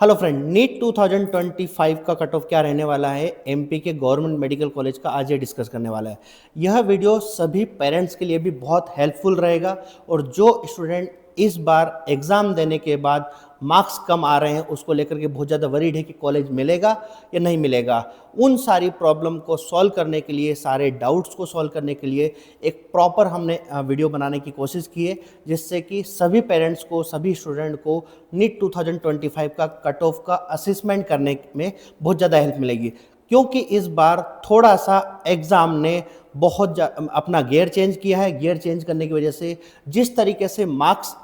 Hello friend, NEET 2025 का cut off क्या रहने वाला है एमपी के गवर्नमेंट मेडिकल कॉलेज का आज ये डिस्कस करने वाला है। यह वीडियो सभी पेरेंट्स के लिए भी बहुत हेल्पफुल रहेगा और जो स्टूडेंट इस बार एग्ज़ाम देने के बाद मार्क्स कम आ रहे हैं उसको लेकर के बहुत ज़्यादा वरीड है कि कॉलेज मिलेगा या नहीं मिलेगा, उन सारी प्रॉब्लम को सॉल्व करने के लिए, सारे डाउट्स को सॉल्व करने के लिए एक प्रॉपर हमने वीडियो बनाने की कोशिश की है, जिससे कि सभी पेरेंट्स को, सभी स्टूडेंट को नीट 2025 का कट ऑफ का असेसमेंट करने में बहुत ज़्यादा हेल्प मिलेगी। क्योंकि इस बार थोड़ा सा एग्ज़ाम ने अपना गियर चेंज किया है। गियर चेंज करने की वजह से जिस तरीके से मार्क्स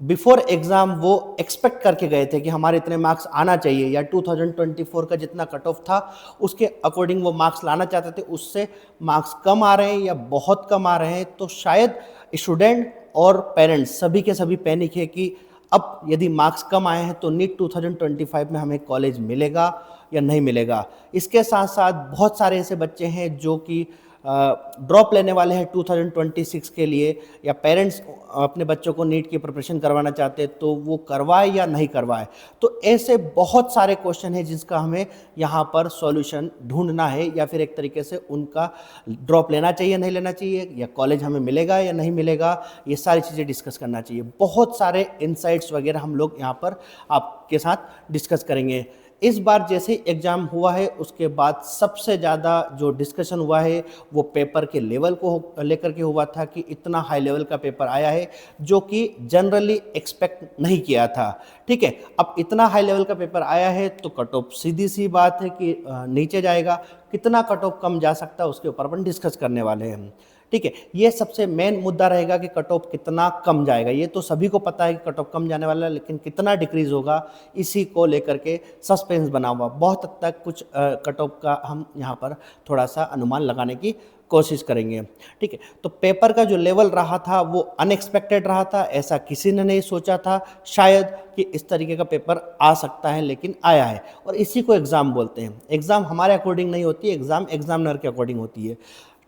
बिफोर एग्ज़ाम वो एक्सपेक्ट करके गए थे कि हमारे इतने मार्क्स आना चाहिए या 2024 का जितना कट ऑफ था उसके अकॉर्डिंग वो मार्क्स लाना चाहते थे, उससे मार्क्स कम आ रहे हैं या बहुत कम आ रहे हैं, तो शायद स्टूडेंट और पेरेंट्स सभी के सभी पैनिक है कि अब यदि मार्क्स कम आए हैं तो नीट 2025 में हमें कॉलेज मिलेगा या नहीं मिलेगा। इसके साथ साथ बहुत सारे ऐसे बच्चे हैं जो कि ड्रॉप लेने वाले हैं 2026 के लिए, या पेरेंट्स अपने बच्चों को नीट की प्रिपरेशन करवाना चाहते हैं तो वो करवाए या नहीं करवाए। तो ऐसे बहुत सारे क्वेश्चन हैं जिसका हमें यहाँ पर सॉल्यूशन ढूंढना है, या फिर एक तरीके से उनका ड्रॉप लेना चाहिए नहीं लेना चाहिए, या कॉलेज हमें मिलेगा या नहीं मिलेगा, ये सारी चीज़ें डिस्कस करना चाहिए। बहुत सारे इनसाइट्स वगैरह हम लोग यहाँ पर आपके साथ डिस्कस करेंगे। इस बार जैसे एग्ज़ाम हुआ है उसके बाद सबसे ज़्यादा जो डिस्कशन हुआ है वो पेपर के लेवल को लेकर के हुआ था कि इतना हाई लेवल का पेपर आया है जो कि जनरली एक्सपेक्ट नहीं किया था। ठीक है, अब इतना हाई लेवल का पेपर आया है तो कट ऑफ सीधी सी बात है कि नीचे जाएगा। कितना कट ऑफ कम जा सकता है उसके ऊपर अपन डिस्कस करने वाले हैं। ठीक है, ये सबसे मेन मुद्दा रहेगा कि कट ऑफ कितना कम जाएगा। ये तो सभी को पता है कि कट ऑफ कम जाने वाला है, लेकिन कितना डिक्रीज होगा इसी को लेकर के सस्पेंस बना हुआ। बहुत हद तक कुछ कट ऑफ का हम यहाँ पर थोड़ा सा अनुमान लगाने की कोशिश करेंगे। ठीक है, तो पेपर का जो लेवल रहा था वो अनएक्सपेक्टेड रहा था, ऐसा किसी ने नहीं सोचा था शायद कि इस तरीके का पेपर आ सकता है, लेकिन आया है। और इसी को एग्ज़ाम बोलते हैं। एग्ज़ाम हमारे अकॉर्डिंग नहीं होती है, एग्ज़ाम एग्जामिनर के अकॉर्डिंग होती है।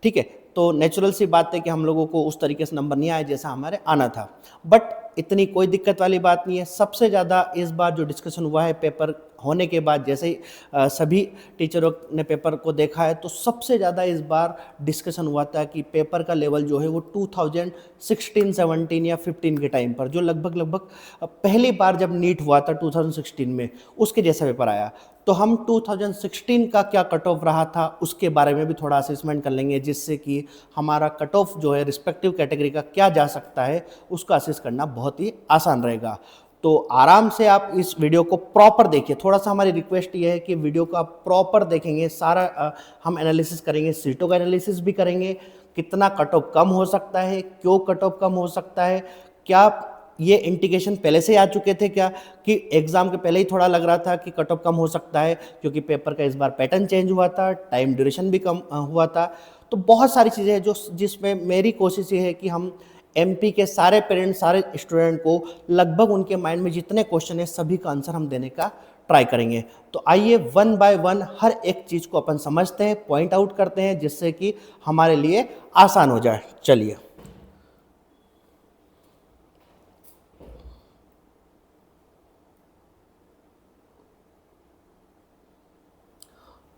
ठीक है, तो नेचुरल सी बात है कि हम लोगों को उस तरीके से नंबर नहीं आया जैसा हमारे आना था, बट इतनी कोई दिक्कत वाली बात नहीं है। सबसे ज़्यादा इस बार जो डिस्कशन हुआ है पेपर होने के बाद, जैसे ही सभी टीचरों ने पेपर को देखा है, तो सबसे ज़्यादा इस बार डिस्कशन हुआ था कि पेपर का लेवल जो है वो 2016, 17 या 15 के टाइम पर, जो लगभग पहली बार जब नीट हुआ था 2016 में, उसके जैसा पेपर आया। तो हम 2016 का क्या कट ऑफ रहा था उसके बारे में भी थोड़ा असेसमेंट कर लेंगे, जिससे कि हमारा कट ऑफ जो है रिस्पेक्टिव कैटेगरी का क्या जा सकता है उसका असेस करना बहुत ही आसान रहेगा। तो आराम से आप इस वीडियो को प्रॉपर देखिए। थोड़ा सा हमारी रिक्वेस्ट ये है कि वीडियो को आप प्रॉपर देखेंगे, सारा हम एनालिसिस करेंगे, सीटों का एनालिसिस भी करेंगे, कितना कट ऑफ कम हो सकता है, क्यों कट ऑफ कम हो सकता है, क्या ये इंडिकेशन पहले से आ चुके थे क्या, कि एग्जाम के पहले ही थोड़ा लग रहा था कि कट ऑफ कम हो सकता है, क्योंकि पेपर का इस बार पैटर्न चेंज हुआ था, टाइम ड्यूरेशन भी कम हुआ था। तो बहुत सारी चीज़ें हैं जो जिसमें मेरी कोशिश ये है कि हम एमपी के सारे पेरेंट्स, सारे स्टूडेंट को लगभग उनके माइंड में जितने क्वेश्चन है सभी का आंसर हम देने का ट्राई करेंगे। तो आइए वन बाय वन हर एक चीज़ को अपन समझते हैं, पॉइंट आउट करते हैं, जिससे कि हमारे लिए आसान हो जाए। चलिए,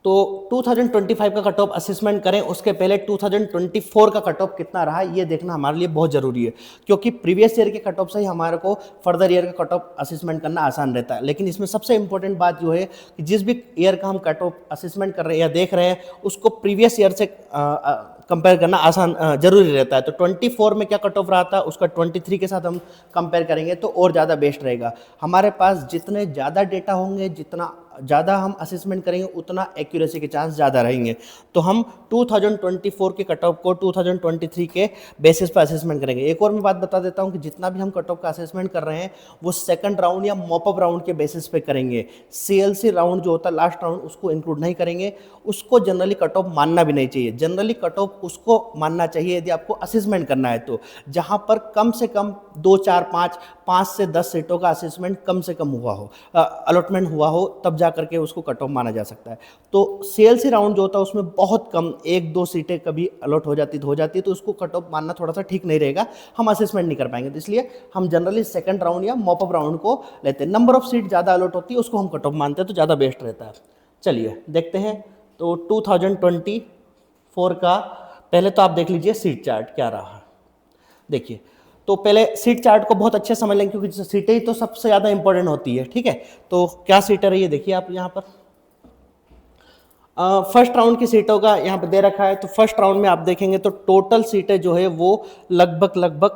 तो 2025 का कट ऑफ असेसमेंट करें उसके पहले 2024 का कट ऑफ कितना रहा ये देखना हमारे लिए बहुत ज़रूरी है, क्योंकि प्रीवियस ईयर के कट ऑफ से ही हमारे को फर्दर ईयर का कट ऑफ असेसमेंट करना आसान रहता है। लेकिन इसमें सबसे इंपॉर्टेंट बात जो है कि जिस भी ईयर का हम कट ऑफ असेसमेंट कर रहे हैं या देख रहे हैं उसको प्रीवियस ईयर से कंपेयर करना आसान जरूरी रहता है। तो 24 में क्या कट ऑफ रहा था उसका 23 के साथ हम कंपेयर करेंगे तो और ज़्यादा बेस्ट रहेगा। हमारे पास जितने ज़्यादा डेटा होंगे, जितना ज़्यादा हम असेसमेंट करेंगे, उतना एक्यूरेसी के चांस ज़्यादा रहेंगे। तो हम 2024 के कट ऑफ को 2023 के बेसिस पर असेसमेंट करेंगे। एक और मैं बात बता देता हूं कि जितना भी हम कट ऑफ का असेसमेंट कर रहे हैं वो सेकंड राउंड या मॉपअप राउंड के बेसिस पे करेंगे। सीएलसी राउंड जो होता है लास्ट राउंड, उसको इंक्लूड नहीं करेंगे। उसको जनरली कट ऑफ मानना भी नहीं चाहिए। जनरली कट ऑफ उसको मानना चाहिए यदि आपको असेसमेंट करना है, तो जहाँ पर कम से कम 2, 4, 5 5 से 10 सीटों का असेसमेंट कम से कम हुआ हो, अलॉटमेंट हुआ हो, तब जा करके उसको कट ऑफ माना जा सकता है। तो सीएलसी राउंड जो होता है उसमें बहुत कम 1-2 सीटें कभी अलॉट हो जाती है, तो उसको कट ऑफ मानना थोड़ा सा ठीक नहीं रहेगा, हम असेसमेंट नहीं कर पाएंगे। तो इसलिए हम जनरली सेकंड राउंड या मॉपअप राउंड को लेते हैं। नंबर ऑफ सीट ज़्यादा अलॉट होती है उसको हम कट ऑफ मानते हैं, तो ज़्यादा बेस्ट रहता है। चलिए देखते हैं। तो 2024 का पहले तो आप देख लीजिए सीट चार्ट क्या रहा। देखिए, तो पहले सीट चार्ट को बहुत अच्छे समझ लेंगे क्योंकि सीटें ही तो सबसे ज़्यादा इंपॉर्टेंट होती है। ठीक है, तो क्या सीटें रही है देखिए आप यहाँ पर। फर्स्ट राउंड की सीटों का यहाँ पे दे रखा है। तो फर्स्ट राउंड में आप देखेंगे तो टोटल सीटें जो है वो लगभग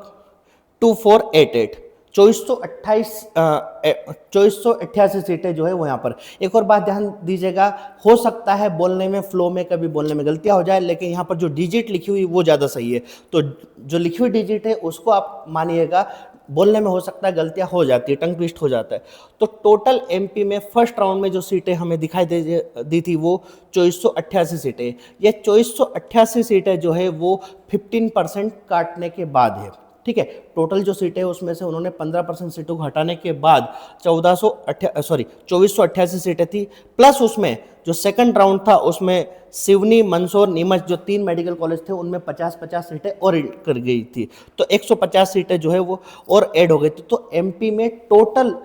2488 2488 सीटें जो है वो यहाँ पर। एक और बात ध्यान दीजिएगा, हो सकता है बोलने में, फ्लो में, कभी बोलने में गलतियाँ हो जाए, लेकिन यहाँ पर जो डिजिट लिखी हुई वो ज़्यादा सही है। तो जो लिखी हुई डिजिट है उसको आप मानिएगा, बोलने में हो सकता है गलतियां हो जाती है, टंग ट्विस्ट हो जाता है। तो टोटल एमपी में फर्स्ट राउंड में जो सीटें हमें दिखाई दी थी वो 2488 सीटें। ये 2488 सीटें जो है वो 15% काटने के बाद है। ठीक है, टोटल जो सीटें है उसमें से उन्होंने 15% सीटों को हटाने के बाद 2488 सीटें थी, प्लस उसमें जो सेकंड राउंड था उसमें सिवनी, मंदसौर, नीमच जो 3 मेडिकल कॉलेज थे उनमें 50-50 सीटें और कर गई थी। तो 150 सीटें जो है वो और ऐड हो गई थी। तो एमपी में टोटल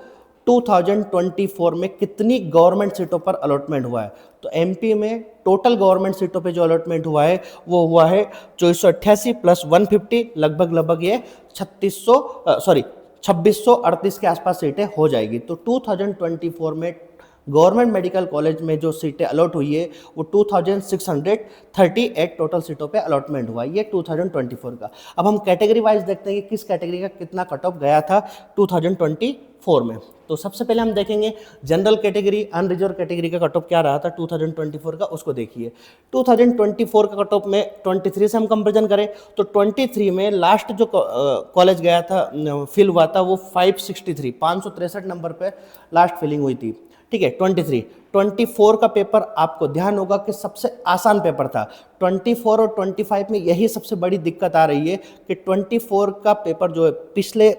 2024 में कितनी गवर्नमेंट सीटों पर अलॉटमेंट हुआ है? तो एमपी में टोटल गवर्नमेंट सीटों पे जो अलॉटमेंट हुआ है वो हुआ है 2488 प्लस 150, लगभग ये 2638 के आसपास सीटें हो जाएगी। तो 2024 में गवर्नमेंट मेडिकल कॉलेज में जो सीटें अलॉट हुई है वो 2638 टोटल सीटों पे अलॉटमेंट हुआ, ये 2024 का। अब हम कैटेगरी वाइज देखते हैं कि किस कैटेगरी का कितना कट ऑफ गया था 2024 में। तो सबसे पहले हम देखेंगे जनरल कैटेगरी, अनरिजर्व कैटेगरी का कट ऑफ क्या रहा था 2024 का, उसको देखिए। 2024 का कट ऑफ में 23 से हम कंपेरिजन करें तो 23 में लास्ट जो कॉलेज गया था, फिल हुआ था, वो 563 नंबर पे लास्ट फिलिंग हुई थी। ठीक है, 24 का पेपर आपको ध्यान होगा कि सबसे आसान पेपर था। 24 और 25 में यही सबसे बड़ी दिक्कत आ रही है कि 24 का पेपर जो है पिछले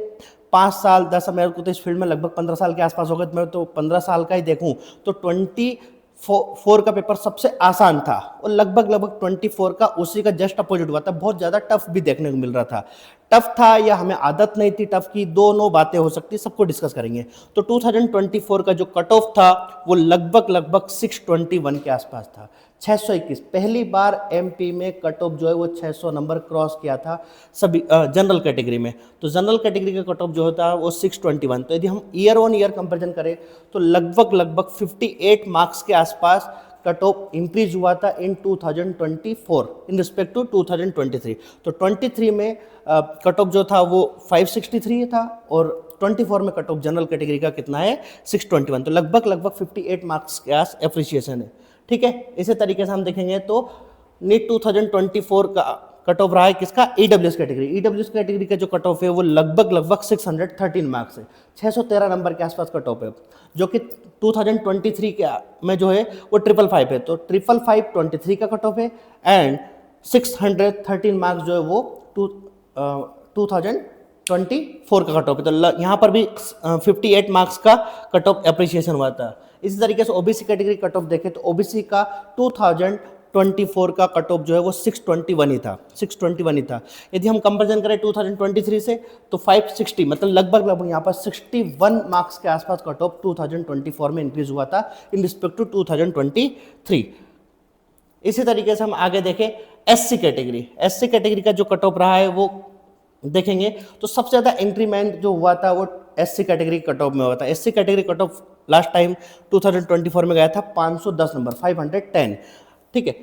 5 साल 10, मेरे को तो इस फील्ड में लगभग 15 साल के आसपास हो गए, मैं तो 15 साल का ही देखूं तो 24 का पेपर सबसे आसान था और लगभग 24 का उसी का जस्ट अपोजिट हुआ था। बहुत ज़्यादा टफ भी देखने को मिल रहा था। टफ था या हमें आदत नहीं थी टफ की, दोनों बातें हो सकती, सबको डिस्कस करेंगे। तो 2024 का जो कट ऑफ था वो लगभग 621 के आसपास था, 621। पहली बार एमपी में कट ऑफ जो है वो 600 नंबर क्रॉस किया था सभी जनरल कैटेगरी में। तो जनरल कैटेगरी का कट ऑफ जो होता है वो 621। तो यदि हम ईयर ऑन ईयर कंपेरिजन करें तो लगभग 58 मार्क्स के आसपास कट ऑफ इंक्रीज हुआ था इन 2024 इन रिस्पेक्ट टू 2023। तो 23 में कट ऑफ जो था वो 563 था और 24 में कट ऑफ जनरल कैटेगरी का कितना है 621। तो लगभग 58 मार्क्स के आस एप्रिसिएशन है। ठीक है, इसी तरीके से हम देखेंगे तो नीट 2024 का कट ऑफ रहा है किसका, ईडब्ल्यूएस कैटेगरी। ईडब्ल्यूएस कैटेगरी का जो कट ऑफ है वो लगभग 613 मार्क्स है, 613 नंबर के आसपास कट ऑफ है, जो कि 2023 के में जो है वो 555 है। तो 555 23 का कट ऑफ है एंड 613 मार्क्स जो है वो 2024 का कट ऑफ है। तो यहाँ पर भी 58 मार्क्स का कट ऑफ एप्रिसिएशन हुआ था। इसी तरीके से ओबीसी कैटेगरी कट ऑफ देखें तो ओबीसी का 2024 का कट ऑफ जो है वो 621 ही था, 621 ही था। यदि हम कंपेरिजन करें 2023 से तो 560, मतलब लगभग यहाँ पर 61 मार्क्स के आसपास कट ऑफ 2024 में इंक्रीज हुआ था इन रिस्पेक्ट टू 2023। इसी तरीके से हम आगे देखें एससी कैटेगरी का जो कट ऑफ रहा है वो देखेंगे तो सबसे ज़्यादा इंक्रीमेंट जो हुआ था वो एससी कैटेगरी कट ऑफ में हुआ था। SC category cut off last time 2024 में गया था 510 नंबर, 510। ठीक है,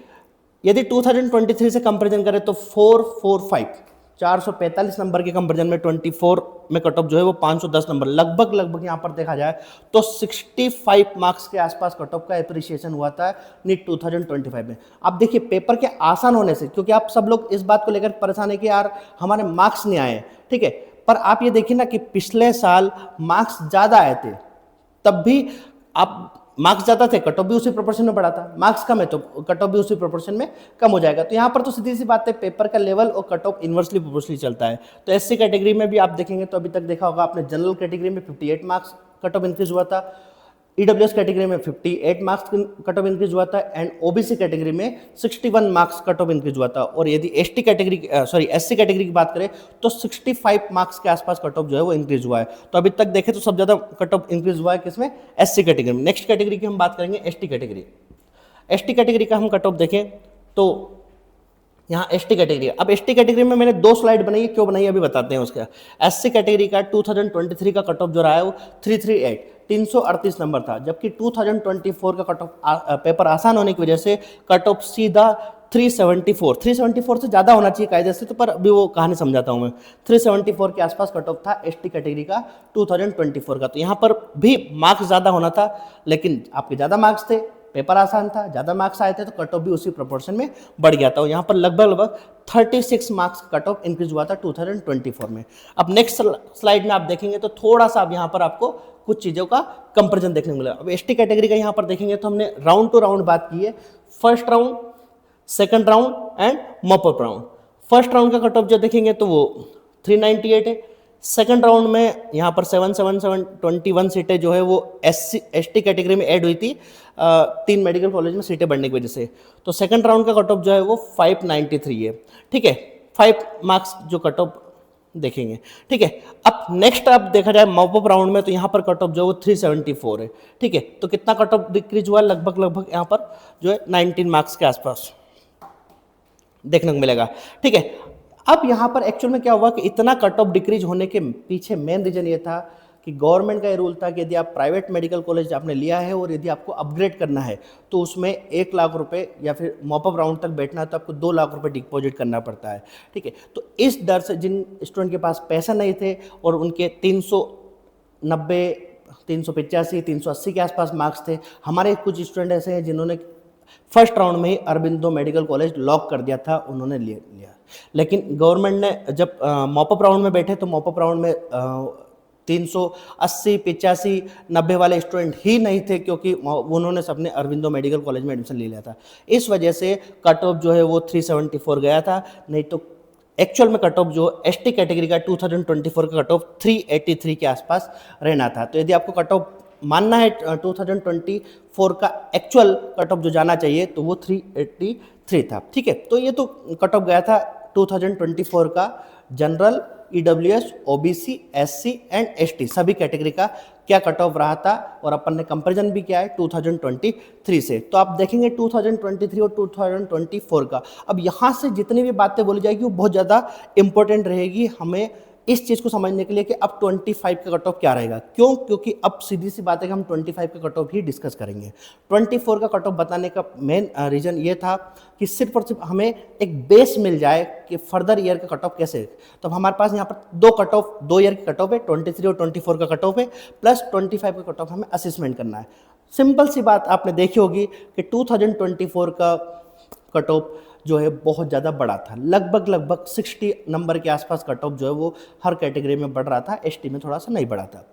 यदि 2023 से कंपेरिजन करें तो 445 नंबर के कंपेरिजन में 24 में कट ऑफ जो है वो 510 नंबर, लगभग यहाँ पर देखा जाए तो 65 मार्क्स के आसपास कट ऑफ का एप्रिसिएशन हुआ था नीट 2025 में। आप देखिए पेपर के आसान होने से, क्योंकि आप सब लोग इस बात को लेकर परेशान है कि यार हमारे मार्क्स नहीं आए, ठीक है, पर आप ये देखिए ना कि पिछले साल मार्क्स ज़्यादा आए थे, तब भी आप मार्क्स ज़्यादा थे, कट ऑफ भी उसी प्रोपोर्शन में बढ़ा था, मार्क्स कम है तो कट ऑफ भी उसी प्रोपोर्शन में कम हो जाएगा। तो यहाँ पर तो सीधी सी बात है, पेपर का लेवल और कट ऑफ इन्वर्सली प्रोपोर्शनली चलता है। तो एससी कैटेगरी में भी आप देखेंगे तो अभी तक देखा होगा आपने, जनरल कैटेगरी में 58 मार्क्स कट ऑफ इंक्रीज हुआ था, ईडब्ल्यूएस कैटेगरी में 58 मार्क्स कट ऑफ इंक्रीज हुआ था, एंड ओबीसी कैटेगरी में 61 मार्क्स कट ऑफ इंक्रीज हुआ था। और यदि एसटी कैटेगरी एससी कैटेगरी की बात करें तो 65 मार्क्स के आसपास कट ऑफ जो है वो इंक्रीज हुआ है। तो अभी तक देखें तो सबसे ज्यादा कट ऑफ इंक्रीज हुआ है किसमें, एससी कैटेगरी में। नेक्स्ट कैटेगरी की हम बात करेंगे एसटी कैटेगरी। एसटी कैटेगरी का हम कट ऑफ देखें तो यहाँ एसटी कैटेगरी, अब एसटी कैटेगरी में मैंने 2 स्लाइड बनाई है, क्यों बनाई है अभी बताते हैं उसका। एससी कैटेगरी का 2023 का कट ऑफ जो रहा है वो 338 नंबर था, जबकि 2024 का कट ऑफ पेपर आसान होने की वजह से कट ऑफ सीधा 374 से ज़्यादा होना चाहिए कायदे से, तो पर अभी वो कहानी समझाता हूँ मैं। 374 के आसपास कट ऑफ था एसटी कैटेगरी का 2024 का। तो यहाँ पर भी मार्क्स ज़्यादा होना था, लेकिन आपके ज़्यादा मार्क्स थे, पेपर आसान था, ज़्यादा मार्क्स आए थे, तो कट ऑफ भी उसी प्रोपोर्शन में बढ़ गया था। यहाँ पर लगभग 36 मार्क्स कट ऑफ इंक्रीज हुआ था 2024 में। अब नेक्स्ट स्लाइड में आप देखेंगे तो थोड़ा सा अब यहाँ पर आपको कुछ चीज़ों का कंपैरिजन देखने को मिलेगा। अब एसटी कैटेगरी का यहाँ पर देखेंगे तो हमने राउंड टू राउंड बात की है, first round, second round and mop up round. First round का कट ऑफ जो देखेंगे तो वो 398 है। सेकंड राउंड में यहाँ पर 77721 सीटें जो है वो एसटी कैटेगरी में ऐड हुई थी 3 मेडिकल कॉलेज में सीटें बढ़ने की वजह से। तो सेकंड राउंड का कट ऑफ जो है वो 593 है, ठीक है, 5 मार्क्स जो कट ऑफ देखेंगे, ठीक है। अब नेक्स्ट अब देखा जाए मॉप अप राउंड में तो यहाँ पर कट ऑफ जो है वो 374 है, ठीक है। तो कितना कट ऑफ डिक्रीज हुआ, लगभग यहाँ पर जो है 19 मार्क्स के आसपास देखने को मिलेगा, ठीक है। अब यहाँ पर एक्चुअल में क्या हुआ कि इतना कट ऑफ डिक्रीज होने के पीछे मेन रीजन ये था कि गवर्नमेंट का ये रूल था कि यदि आप प्राइवेट मेडिकल कॉलेज आपने लिया है और यदि आपको अपग्रेड करना है तो उसमें 1 लाख रुपए या फिर मॉपअप राउंड तक बैठना है तो आपको 2 लाख रुपए डिपॉजिट करना पड़ता है, ठीक है। तो इस डर से जिन स्टूडेंट के पास पैसा नहीं थे और उनके 390, 385, 380 के आसपास मार्क्स थे, हमारे कुछ स्टूडेंट ऐसे हैं जिन्होंने फर्स्ट राउंड में ही अरबिंदो मेडिकल कॉलेज लॉक कर दिया था, उन्होंने लिया। लेकिन गवर्नमेंट ने जब मॉपअप राउंड में बैठे तो मॉपअप राउंड में 380, 85, 90 वाले स्टूडेंट ही नहीं थे, क्योंकि उन्होंने सबने अरबिंदो मेडिकल कॉलेज में एडमिशन ले लिया था। इस वजह से कट ऑफ जो है वो 374 गया था, नहीं तो एक्चुअल में कट ऑफ जो एसटी कैटेगरी का 2024 का कट ऑफ 383 के आसपास रहना था। तो यदि आपको कट ऑफ मानना है 2024 का एक्चुअल कट ऑफ जो जाना चाहिए तो वो 383 था, ठीक है। तो ये तो कट ऑफ गया था 2024 का general, EWS, OBC, SC and ST सभी कैटेगरी का क्या कट ऑफ रहा था, और अपन ने कंपैरिजन भी किया है 2023 से। तो आप देखेंगे 2023 और 2024 का। अब यहाँ से जितनी भी बातें बोली जाएगी वो बहुत ज़्यादा इंपॉर्टेंट रहेगी हमें इस चीज़ को समझने के लिए कि अब 25 का कट ऑफ क्या रहेगा। क्यों? क्योंकि अब सीधी सी बात है कि हम 25 का कट ऑफ ही डिस्कस करेंगे। 24 का कट ऑफ बताने का मेन रीज़न ये था कि सिर्फ और सिर्फ हमें एक बेस मिल जाए कि फर्दर ईयर का कट ऑफ कैसे। तो हमारे पास यहाँ पर 2 कट ऑफ, 2 ईयर की कट ऑफ है, 23 और 24 का कट ऑफ है, प्लस 25 का कट ऑफ हमें असेसमेंट करना है। सिंपल सी बात आपने देखी होगी कि 2024 का कट ऑफ जो है बहुत ज़्यादा बड़ा था, लगभग 60 नंबर के आसपास कट ऑफ जो है वो हर कैटेगरी में बढ़ रहा था, एसटी में थोड़ा सा नहीं बढ़ा था।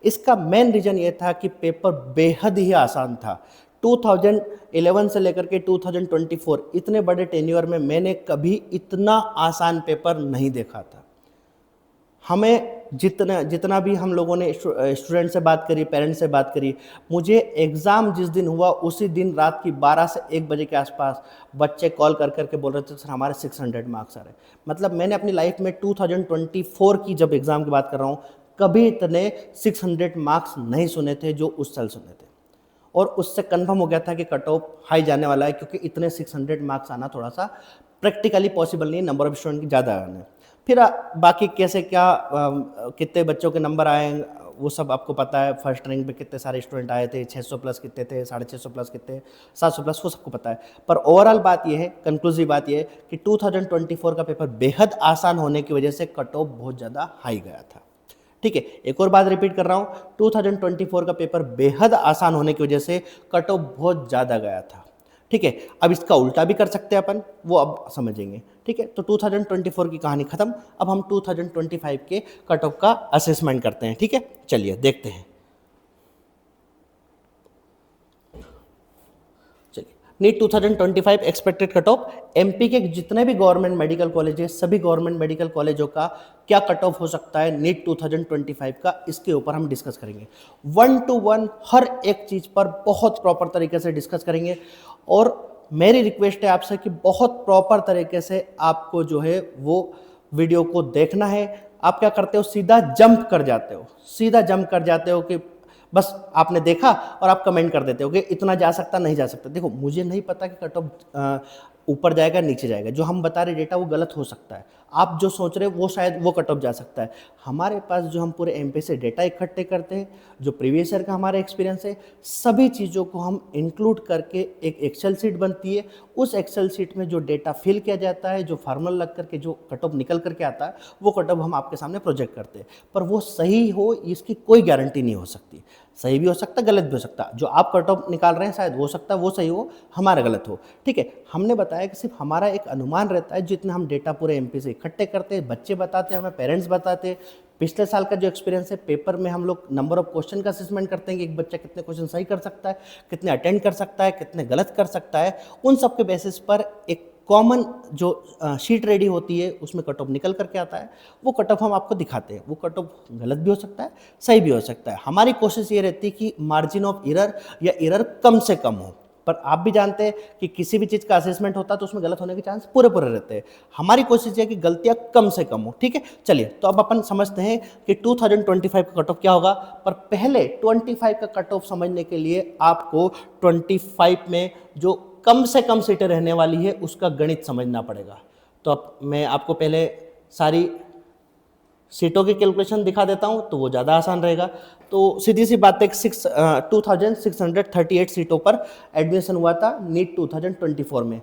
इसका मेन रीज़न ये था कि पेपर बेहद ही आसान था। 2011 से लेकर के 2024 इतने बड़े टेन्योर में मैंने कभी इतना आसान पेपर नहीं देखा था। हमें जितना भी हम लोगों ने स्टूडेंट से बात करी, पेरेंट्स से बात करी, मुझे एग्ज़ाम जिस दिन हुआ उसी दिन रात की 12 से 1 बजे के आसपास बच्चे कॉल कर करके बोल रहे थे सर हमारे 600 मार्क्स आ रहे। मतलब मैंने अपनी लाइफ में 2024 की जब एग्ज़ाम की बात कर रहा हूँ, कभी इतने 600 मार्क्स नहीं सुने थे जो उस साल सुने थे, और उससे कन्फर्म हो गया था कि कट ऑफ हाई जाने वाला है, क्योंकि इतने 600 मार्क्स आना थोड़ा सा प्रैक्टिकली पॉसिबल नहीं है, नंबर ऑफ स्टूडेंट की ज़्यादा आने। फिर बाकी कैसे क्या कितने बच्चों के नंबर आए वो सब आपको पता है। फर्स्ट रैंक पे कितने सारे स्टूडेंट आए थे, 600 प्लस कितने थे, 650 प्लस कितने, 700 प्लस, वो सबको पता है। पर ओवरऑल बात ये है, कंक्लूसिव बात ये है कि 2024 का पेपर बेहद आसान होने की वजह से कट ऑफ बहुत ज़्यादा हाई गया था, ठीक है। एक और बात रिपीट कर रहा हूँ, 2024 का पेपर बेहद आसान होने की वजह से कट ऑफ बहुत ज़्यादा गया था, ठीक है। अब इसका उल्टा भी कर सकते हैं अपन, वो अब समझेंगे, ठीक है। तो 2024 की कहानी खत्म, अब हम 2025 के कट ऑफ का असेसमेंट करते हैं, ठीक है। चलिए देखते हैं। NEET 2025 expected cut off, MP के जितने भी गवर्नमेंट मेडिकल कॉलेज है, सभी गवर्नमेंट मेडिकल कॉलेजों का क्या कट ऑफ हो सकता है नीट 2025 का, इसके ऊपर हम डिस्कस करेंगे। 1 to 1 हर एक चीज पर बहुत प्रॉपर तरीके से डिस्कस करेंगे। और मेरी रिक्वेस्ट है आपसे कि बहुत प्रॉपर तरीके से आपको जो है वो वीडियो को देखना है। आप क्या करते हो, सीधा जंप कर जाते हो, सीधा जंप कर जाते हो कि बस आपने देखा और आप कमेंट कर देते हो कि इतना जा सकता नहीं जा सकता। देखो, मुझे नहीं पता कि कट ऑफ ऊपर जाएगा नीचे जाएगा, जो हम बता रहे डेटा वो गलत हो सकता है, आप जो सोच रहे हो वो शायद वो कट ऑफ जा सकता है। हमारे पास जो हम पूरे एमपी से डेटा इकट्ठे करते हैं, जो प्रीवियस ईयर का हमारा एक्सपीरियंस है, सभी चीज़ों को हम इंक्लूड करके एक एक्सेल शीट बनती है। उस एक्सेल शीट में जो डेटा फिल किया जाता है, जो फार्मूला लग करके जो कट ऑफ निकल करके आता है, वो कट ऑफ हम आपके सामने प्रोजेक्ट करते हैं। पर वो सही हो इसकी कोई गारंटी नहीं हो सकती, सही भी हो सकता है, गलत भी हो सकता है। जो आप कट ऑफ निकाल रहे हैं शायद हो सकता है वो सही हो, हमारा गलत हो। ठीक है, हमने बताया कि सिर्फ हमारा एक अनुमान रहता है, जितना हम डेटा पूरे एमपी से इकट्ठे करते हैं, बच्चे बताते हैं, हमें पेरेंट्स बताते हैं। पिछले साल का जो एक्सपीरियंस है, पेपर में हम लोग नंबर ऑफ क्वेश्चन का असेसमेंट करते हैं कि एक बच्चा कितने क्वेश्चन सही कर सकता है, कितने अटेंड कर सकता है, कितने गलत कर सकता है। उन सब के बेसिस पर एक कॉमन जो शीट रेडी होती है उसमें कट ऑफ निकल करके आता है। वो कट ऑफ हम आपको दिखाते हैं। वो कट ऑफ गलत भी हो सकता है, सही भी हो सकता है। हमारी कोशिश ये रहती है कि मार्जिन ऑफ एरर या एरर कम से कम हो। पर आप भी जानते हैं कि किसी भी चीज़ का असेसमेंट होता है तो उसमें गलत होने के चांस पूरे पूरे रहते हैं। हमारी कोशिश है कि गलतियां कम से कम हो। ठीक है, चलिए तो अब अपन समझते हैं कि 2025 का कट ऑफ क्या होगा। पर पहले 25 का कट ऑफ समझने के लिए आपको 25 में जो कम से कम सीटें रहने वाली है उसका गणित समझना पड़ेगा। तो अब मैं आपको पहले सारी सीटों की कैलकुलेशन दिखा देता हूं तो वो ज़्यादा आसान रहेगा। तो सीधी सी बात है कि 2638 सीटों पर एडमिशन हुआ था नीट 2024 में।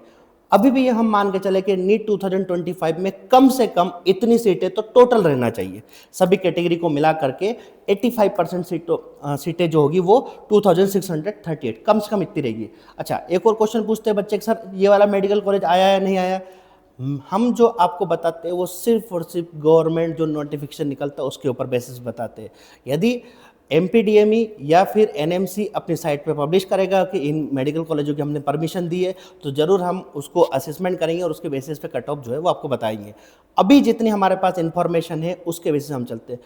अभी भी ये हम मान के चले कि नीट 2025 में कम से कम इतनी सीटें तो टोटल रहना चाहिए, सभी कैटेगरी को मिला करके 85% सीटें जो होगी वो 2638 कम से कम इतनी रहेगी। अच्छा, एक और क्वेश्चन पूछते हैं बच्चे कि सर ये वाला मेडिकल कॉलेज आया या नहीं आया। हम जो आपको बताते हैं वो सिर्फ और सिर्फ गवर्नमेंट जो नोटिफिकेशन निकलता है उसके ऊपर बेसिस बताते हैं। यदि एमपीडीएमई या फिर एनएमसी अपनी साइट पे पब्लिश करेगा कि इन मेडिकल कॉलेजों की हमने परमिशन दी है, तो ज़रूर हम उसको असेसमेंट करेंगे और उसके बेसिस पे कट ऑफ जो है वो आपको बताएंगे। अभी जितनी हमारे पास इंफॉर्मेशन है उसके बेसिस हम चलते हैं।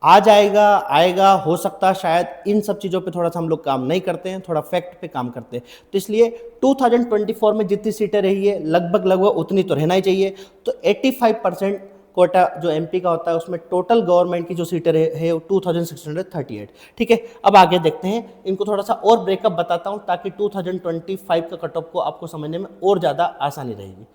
आ जाएगा, आएगा, हो सकता है शायद, इन सब चीज़ों पे थोड़ा सा हम लोग काम नहीं करते हैं, थोड़ा फैक्ट पे काम करते हैं। तो इसलिए 2024 में जितनी सीटें रही है लगभग उतनी तो रहना ही चाहिए। तो 85% कोटा जो एमपी का होता है उसमें टोटल गवर्नमेंट की जो सीटें है 2638। ठीक है, अब आगे देखते हैं, इनको थोड़ा सा और ब्रेकअप बताता हूँ ताकि 2025 का कट ऑफ को आपको समझने में और ज़्यादा आसानी रहेगी।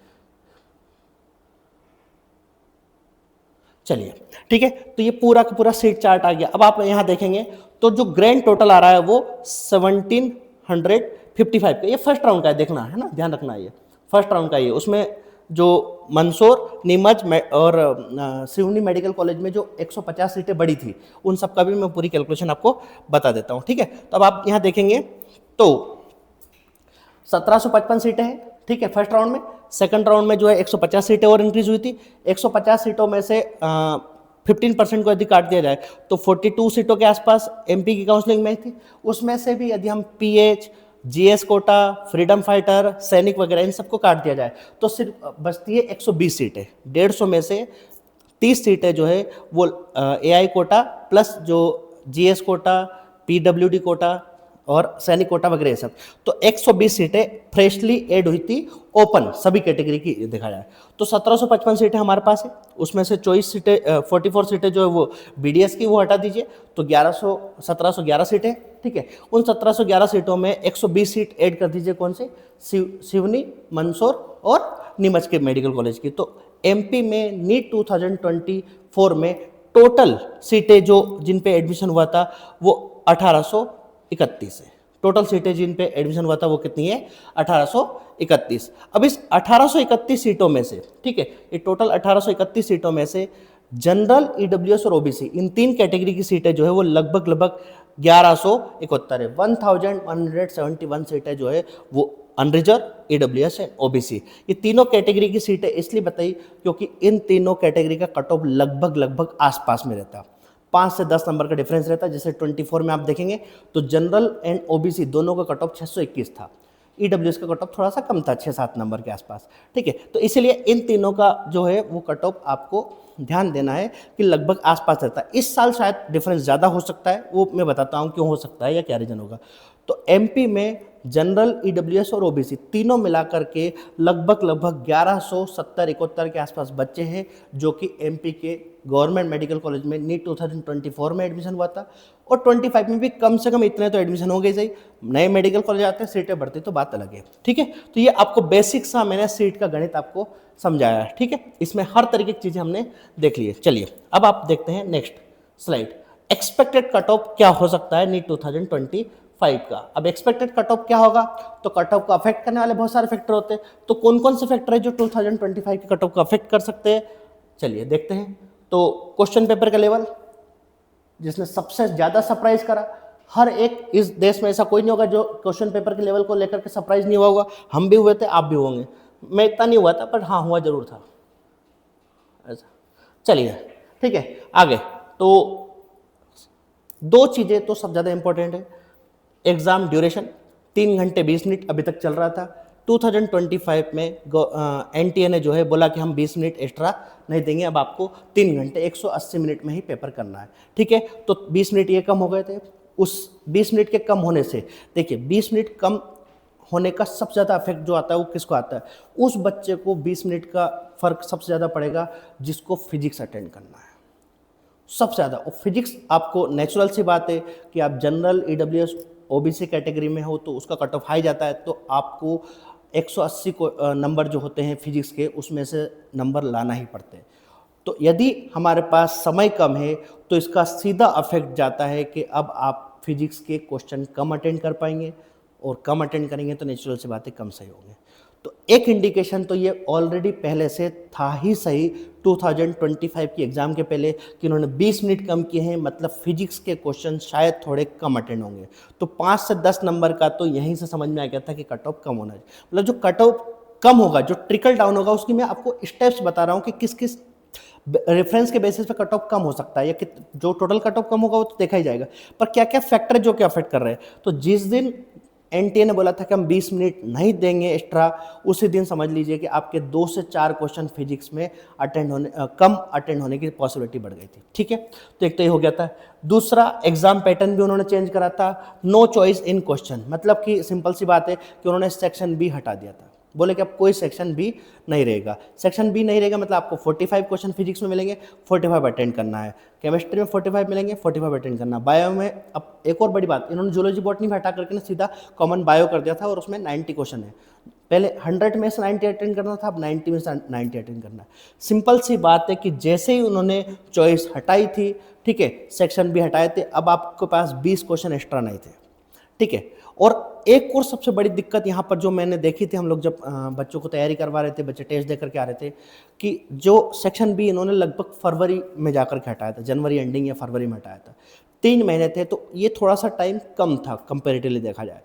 चलिए ठीक है, तो ये पूरा का पूरा सीट चार्ट आ गया। अब आप यहाँ देखेंगे तो जो ग्रैंड टोटल आ रहा है वो 1755 का, ये फर्स्ट राउंड का है, देखना है ना, ध्यान रखना, ये फर्स्ट राउंड का ही है। उसमें जो मंदसौर, नीमच और सिवनी मेडिकल कॉलेज में जो 150 सीटें बढ़ी थी उन सब का भी मैं पूरी कैलकुलेशन आपको बता देता हूँ। ठीक है, तो अब आप यहाँ देखेंगे तो 1755 सीटें हैं। ठीक है, फर्स्ट राउंड में। सेकंड राउंड में जो है 150 सीटें और इंक्रीज हुई थी। 150 सीटों में से 15% को यदि काट दिया जाए तो 42 सीटों के आसपास एमपी की काउंसलिंग में थी। उसमें से भी यदि हम PH, GS quota, freedom fighter, सैनिक वगैरह इन सबको काट दिया जाए तो सिर्फ बचती है 120 सीटें। 150 में से 30 सीटें जो है वो एआई कोटा प्लस जो जीएस कोटा, पीडब्ल्यूडी कोटा और सैनिक कोटा वगैरह सब। तो 120 सीटें फ्रेशली ऐड हुई थी ओपन सभी कैटेगरी की देखा जाए तो 1755 सीटें हमारे पास है। उसमें से 44 सीटें जो है वो बीडीएस की वो हटा दीजिए तो 1711 सीटें। ठीक है, उन 1711 सीटों में 120 सीट ऐड कर दीजिए कौन से, सिवनी, मंदसौर और नीमच के मेडिकल कॉलेज की। तो एमपी में नीट 2024 में टोटल सीटें जो जिन पे एडमिशन हुआ था वो 1831 है। टोटल सीटें जिन पे एडमिशन हुआ था वो कितनी है, 1831। अब इस 1831 सीटों में से, ठीक है, ये टोटल 1831 सीटों में से जनरल, ईडब्ल्यूएस और ओबीसी इन तीन कैटेगरी की सीटें जो है वो लगभग 1171 है। 1171 सीटें जो है वो अनरिजर्व, ईडब्ल्यूएस एंड ओबीसी, ये तीनों कैटेगरी की सीटें इसलिए बताई क्योंकि इन तीनों कैटेगरी का कट ऑफ लगभग आसपास में रहता है। 5 से 10 नंबर का डिफरेंस रहता है। जैसे 24 में आप देखेंगे तो जनरल एंड ओबीसी दोनों का कट ऑफ 621 था। ईडब्ल्यूएस का कट ऑफ थोड़ा सा कम था, 6-7 नंबर के आसपास, ठीक है। तो इसीलिए इन तीनों का जो है वो कट ऑफ आपको ध्यान देना है कि लगभग आसपास रहता है। इस साल शायद डिफरेंस ज़्यादा हो सकता है, वो मैं बताता हूँ क्यों हो सकता है या क्या रीज़न होगा। तो एमपी में जनरल, ईडब्ल्यूएस और ओबीसी तीनों मिलाकर के लगभग 1170-71 के आसपास बच्चे हैं जो कि एमपी के गवर्नमेंट मेडिकल कॉलेज में नीट 2024 में एडमिशन हुआ था, और 25 में भी कम से कम इतने तो एडमिशन हो गए सही। नए मेडिकल कॉलेज आते हैं, सीटें बढ़ती तो बात अलग है, ठीक है। तो ये आपको बेसिक सा मैंने सीट का गणित आपको समझाया है, ठीक है। इसमें हर तरीके की चीज़ें हमने देख ली है। चलिए अब आप देखते हैं next slide. Expected cut of क्या हो सकता है नीट 2025 का। अब एक्सपेक्टेड कट ऑफ क्या होगा, तो कट ऑफ को अफेक्ट करने वाले बहुत सारे फैक्टर होते हैं। तो कौन कौन से फैक्टर है जो 2025 के कट ऑफ को अफेक्ट कर सकते हैं, चलिए देखते हैं। तो क्वेश्चन पेपर का लेवल, जिसने सबसे ज्यादा सरप्राइज करा, हर एक इस देश में ऐसा कोई नहीं होगा जो क्वेश्चन पेपर के लेवल को लेकर के सरप्राइज नहीं हुआ होगा। हम भी हुए थे, आप भी होंगे, मैं इतना नहीं हुआ था पर हाँ हुआ जरूर था ऐसा। चलिए ठीक है आगे। तो दो चीजें तो सब ज्यादा इंपॉर्टेंट है। एग्जाम ड्यूरेशन 3 घंटे 20 मिनट अभी तक चल रहा था। 2025 में एनटीए ने जो है बोला कि हम 20 मिनट एक्स्ट्रा नहीं देंगे, अब आपको 3 घंटे 180 मिनट में ही पेपर करना है, ठीक है। तो 20 मिनट ये कम हो गए थे। उस 20 मिनट के कम होने से देखिए 20 मिनट कम होने का सबसे ज़्यादा इफेक्ट जो आता है वो किसको आता है, उस बच्चे को 20 मिनट का फर्क सबसे ज़्यादा पड़ेगा जिसको फिजिक्स अटेंड करना है सबसे ज़्यादा। और फिजिक्स आपको नेचुरल सी बात है कि आप जनरल, ईडब्ल्यूएस, ओबीसी कैटेगरी में हो तो उसका कट ऑफ हाई जाता है, तो आपको 180 को नंबर जो होते हैं फिजिक्स के उसमें से नंबर लाना ही पड़ते हैं। तो यदि हमारे पास समय कम है तो इसका सीधा अफेक्ट जाता है कि अब आप फिजिक्स के क्वेश्चन कम अटेंड कर पाएंगे, और कम अटेंड करेंगे तो नेचुरल सी बातें कम सही होंगे। तो एक इंडिकेशन तो ये ऑलरेडी पहले से था ही सही 2025 की एग्जाम के पहले कि उन्होंने 20 मिनट कम किए हैं, मतलब फिजिक्स के क्वेश्चन शायद थोड़े कम अटेंड होंगे। तो 5 से 10 नंबर का तो यहीं से समझ में आ गया था कि कट ऑफ कम होना है। मतलब जो कट ऑफ कम होगा, जो ट्रिकल डाउन होगा, उसकी मैं आपको स्टेप्स बता रहा हूँ कि किस किस रेफरेंस के बेसिस पे कट ऑफ कम हो सकता है, या जो टोटल कट ऑफ कम होगा वो तो देखा ही जाएगा, पर क्या क्या फैक्टर जो क्या अफेक्ट कर रहे हैं। तो जिस दिन एनटीए ने बोला था कि हम 20 मिनट नहीं देंगे एक्स्ट्रा, उसी दिन समझ लीजिए कि आपके 2 से 4 क्वेश्चन फिजिक्स में कम अटेंड होने की पॉसिबिलिटी बढ़ गई थी, ठीक है। तो एक तो ये हो गया था। दूसरा, एग्जाम पैटर्न भी उन्होंने चेंज करा था। नो चॉइस इन क्वेश्चन, मतलब कि सिंपल सी बात है कि उन्होंने सेक्शन बी हटा दिया था। बोले कि अब कोई सेक्शन बी नहीं रहेगा। सेक्शन बी नहीं रहेगा मतलब आपको 45 क्वेश्चन फिजिक्स में मिलेंगे, 45 अटेंड करना है। केमिस्ट्री में 45 मिलेंगे, 45 अटेंड करना। बायो में अब एक और बड़ी बात, इन्होंने जूलॉजी बॉटनी में हटा करके ना सीधा कॉमन बायो कर दिया था, और उसमें 90 क्वेश्चन है। पहले 100 में से 90 अटेंड करना था, अब 90 में से 90 अटेंड करना है। सिंपल सी बात है कि जैसे ही उन्होंने चॉइस हटाई थी, ठीक है, सेक्शन बी हटाए थे, अब आपके पास 20 क्वेश्चन एक्स्ट्रा नहीं थे, ठीक है। और एक और सबसे बड़ी दिक्कत यहाँ पर जो मैंने देखी थी, हम लोग जब बच्चों को तैयारी करवा रहे थे, बच्चे टेस्ट दे करके आ रहे थे, कि जो सेक्शन बी इन्होंने लगभग फरवरी में जाकर के हटाया था, जनवरी एंडिंग या फरवरी में हटाया था। 3 महीने थे, तो ये थोड़ा सा टाइम कम था कंपेरेटिवली देखा जाए।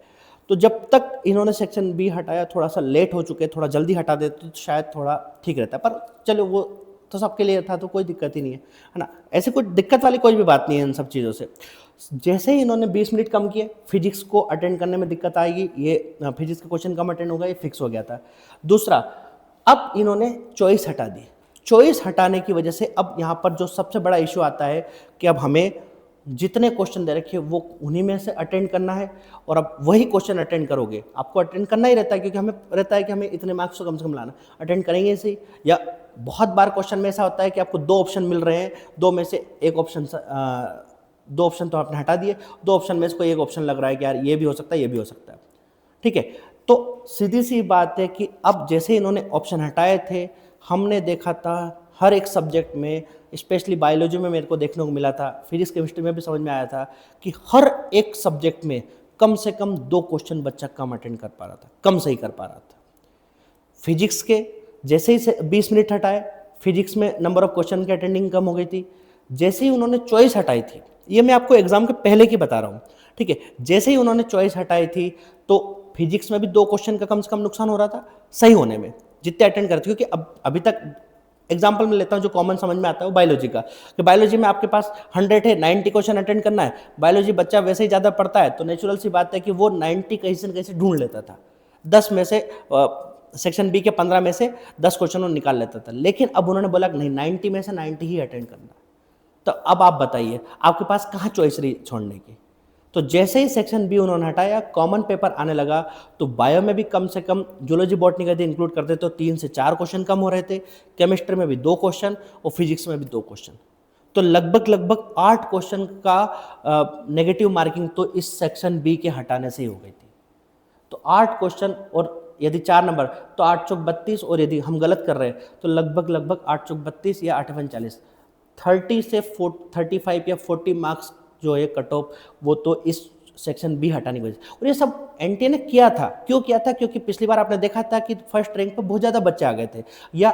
तो जब तक इन्होंने सेक्शन बी हटाया, थोड़ा सा लेट हो चुके, थोड़ा जल्दी हटा देते तो शायद थोड़ा ठीक रहता, पर चलो वो तो सबके लिए था तो कोई दिक्कत ही नहीं है ना। ऐसे कोई दिक्कत वाली कोई भी बात नहीं है इन सब चीज़ों से। जैसे ही इन्होंने 20 मिनट कम किए, फिजिक्स को अटेंड करने में दिक्कत आएगी, ये फिजिक्स के क्वेश्चन कम अटेंड होगा, ये फिक्स हो गया था। दूसरा, अब इन्होंने चॉइस हटा दी। चॉइस हटाने की वजह से अब यहाँ पर जो सबसे बड़ा इशू आता है कि अब हमें जितने क्वेश्चन दे रखे वो उन्हीं में से अटेंड करना है, और अब वही क्वेश्चन अटेंड करोगे, आपको अटेंड करना ही रहता है क्योंकि हमें रहता है कि हमें इतने मार्क्स तो कम से कम लाना, अटेंड करेंगे इसे। या बहुत बार क्वेश्चन में ऐसा होता है कि आपको 2 ऑप्शन मिल रहे हैं, 2 में से एक ऑप्शन 2 ऑप्शन तो आपने हटा दिए, 2 ऑप्शन में से कोई एक ऑप्शन लग रहा है कि यार ये भी हो सकता है, ये भी हो सकता है, ठीक है। तो सीधी सी बात है कि अब जैसे इन्होंने ऑप्शन हटाए थे, हमने देखा था हर एक सब्जेक्ट में, स्पेशली बायोलॉजी में मेरे को देखने को मिला था, फिजिक्स केमिस्ट्री में भी समझ में आया था कि हर एक सब्जेक्ट में कम से कम 2 क्वेश्चन बच्चा कम अटेंड कर पा रहा था, कम सही कर पा रहा था। फिजिक्स के जैसे ही 20 मिनट हटाए, फिजिक्स में नंबर ऑफ क्वेश्चन की अटेंडिंग कम हो गई थी। जैसे ही उन्होंने चॉइस हटाई थी, ये मैं आपको एग्जाम के पहले की बता रहा हूँ, ठीक है, जैसे ही उन्होंने चॉइस हटाई थी तो फिजिक्स में भी 2 क्वेश्चन का कम से कम नुकसान हो रहा था सही होने में, जितने अटेंड करते, क्योंकि अब अभी तक एग्जाम्पल में लेता हूँ जो कॉमन समझ में आता है वो बायोलॉजी का, कि बायोलॉजी में आपके पास 100 है, 90 क्वेश्चन अटेंड करना है। बायोलॉजी बच्चा वैसे ही ज़्यादा पढ़ता है तो नेचुरल सी बात है कि वो 90 कहीं से ढूंढ लेता था, 10 में से सेक्शन बी के 15 में से 10 क्वेश्चन वो निकाल लेता था, लेकिन अब उन्होंने बोला कि नहीं, 90 में से 90 ही अटेंड करना। तो अब आप बताइए आपके पास कहाँ चॉइस रही छोड़ने की। तो जैसे ही सेक्शन बी उन्होंने हटाया, कॉमन पेपर आने लगा, तो बायो में भी कम से कम जूलॉजी बॉटनी का यदि इंक्लूड करते तो 3 से 4 क्वेश्चन कम हो रहे थे, केमिस्ट्री में भी 2 क्वेश्चन और फिजिक्स में भी 2 क्वेश्चन। तो लगभग 8 क्वेश्चन का नेगेटिव मार्किंग तो इस सेक्शन बी के हटाने से ही हो गई थी। तो 8 क्वेश्चन, और यदि 4 नंबर तो 8 चौक 32, और यदि हम गलत कर रहे हैं तो लगभग 8 चौक 32 या 8 पंच 40, 30 से 35 या 40 मार्क्स जो है कट ऑफ, वो तो इस सेक्शन बी हटाने की वजह से। और ये सब एनटीए ने किया था। क्यों किया था? क्योंकि पिछली बार आपने देखा था कि फर्स्ट रैंक पे बहुत ज़्यादा बच्चे आ गए थे, या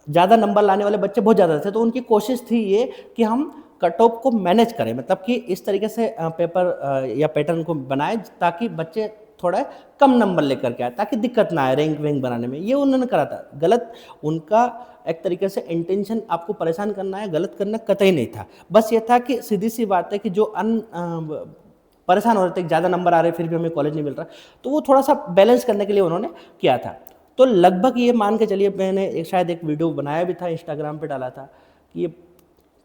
ज़्यादा नंबर लाने वाले बच्चे बहुत ज़्यादा थे, तो उनकी कोशिश थी ये कि हम कट ऑफ को मैनेज करें, मतलब कि इस तरीके से पेपर या पैटर्न को बनाए ताकि बच्चे थोड़ा कम नंबर लेकर के आए, ताकि दिक्कत ना आए रैंक वैंक बनाने में। ये उन्होंने करा था गलत। उनका एक तरीके से इंटेंशन आपको परेशान करना है, गलत करना कतई नहीं था। बस ये था कि सीधी सी बात है कि जो परेशान हो रहे थे, ज़्यादा नंबर आ रहे फिर भी हमें कॉलेज नहीं मिल रहा, तो वो थोड़ा सा बैलेंस करने के लिए उन्होंने किया था। तो लगभग ये मान के चलिए, मैंने शायद एक वीडियो बनाया भी था, इंस्टाग्राम पे डाला था, कि ये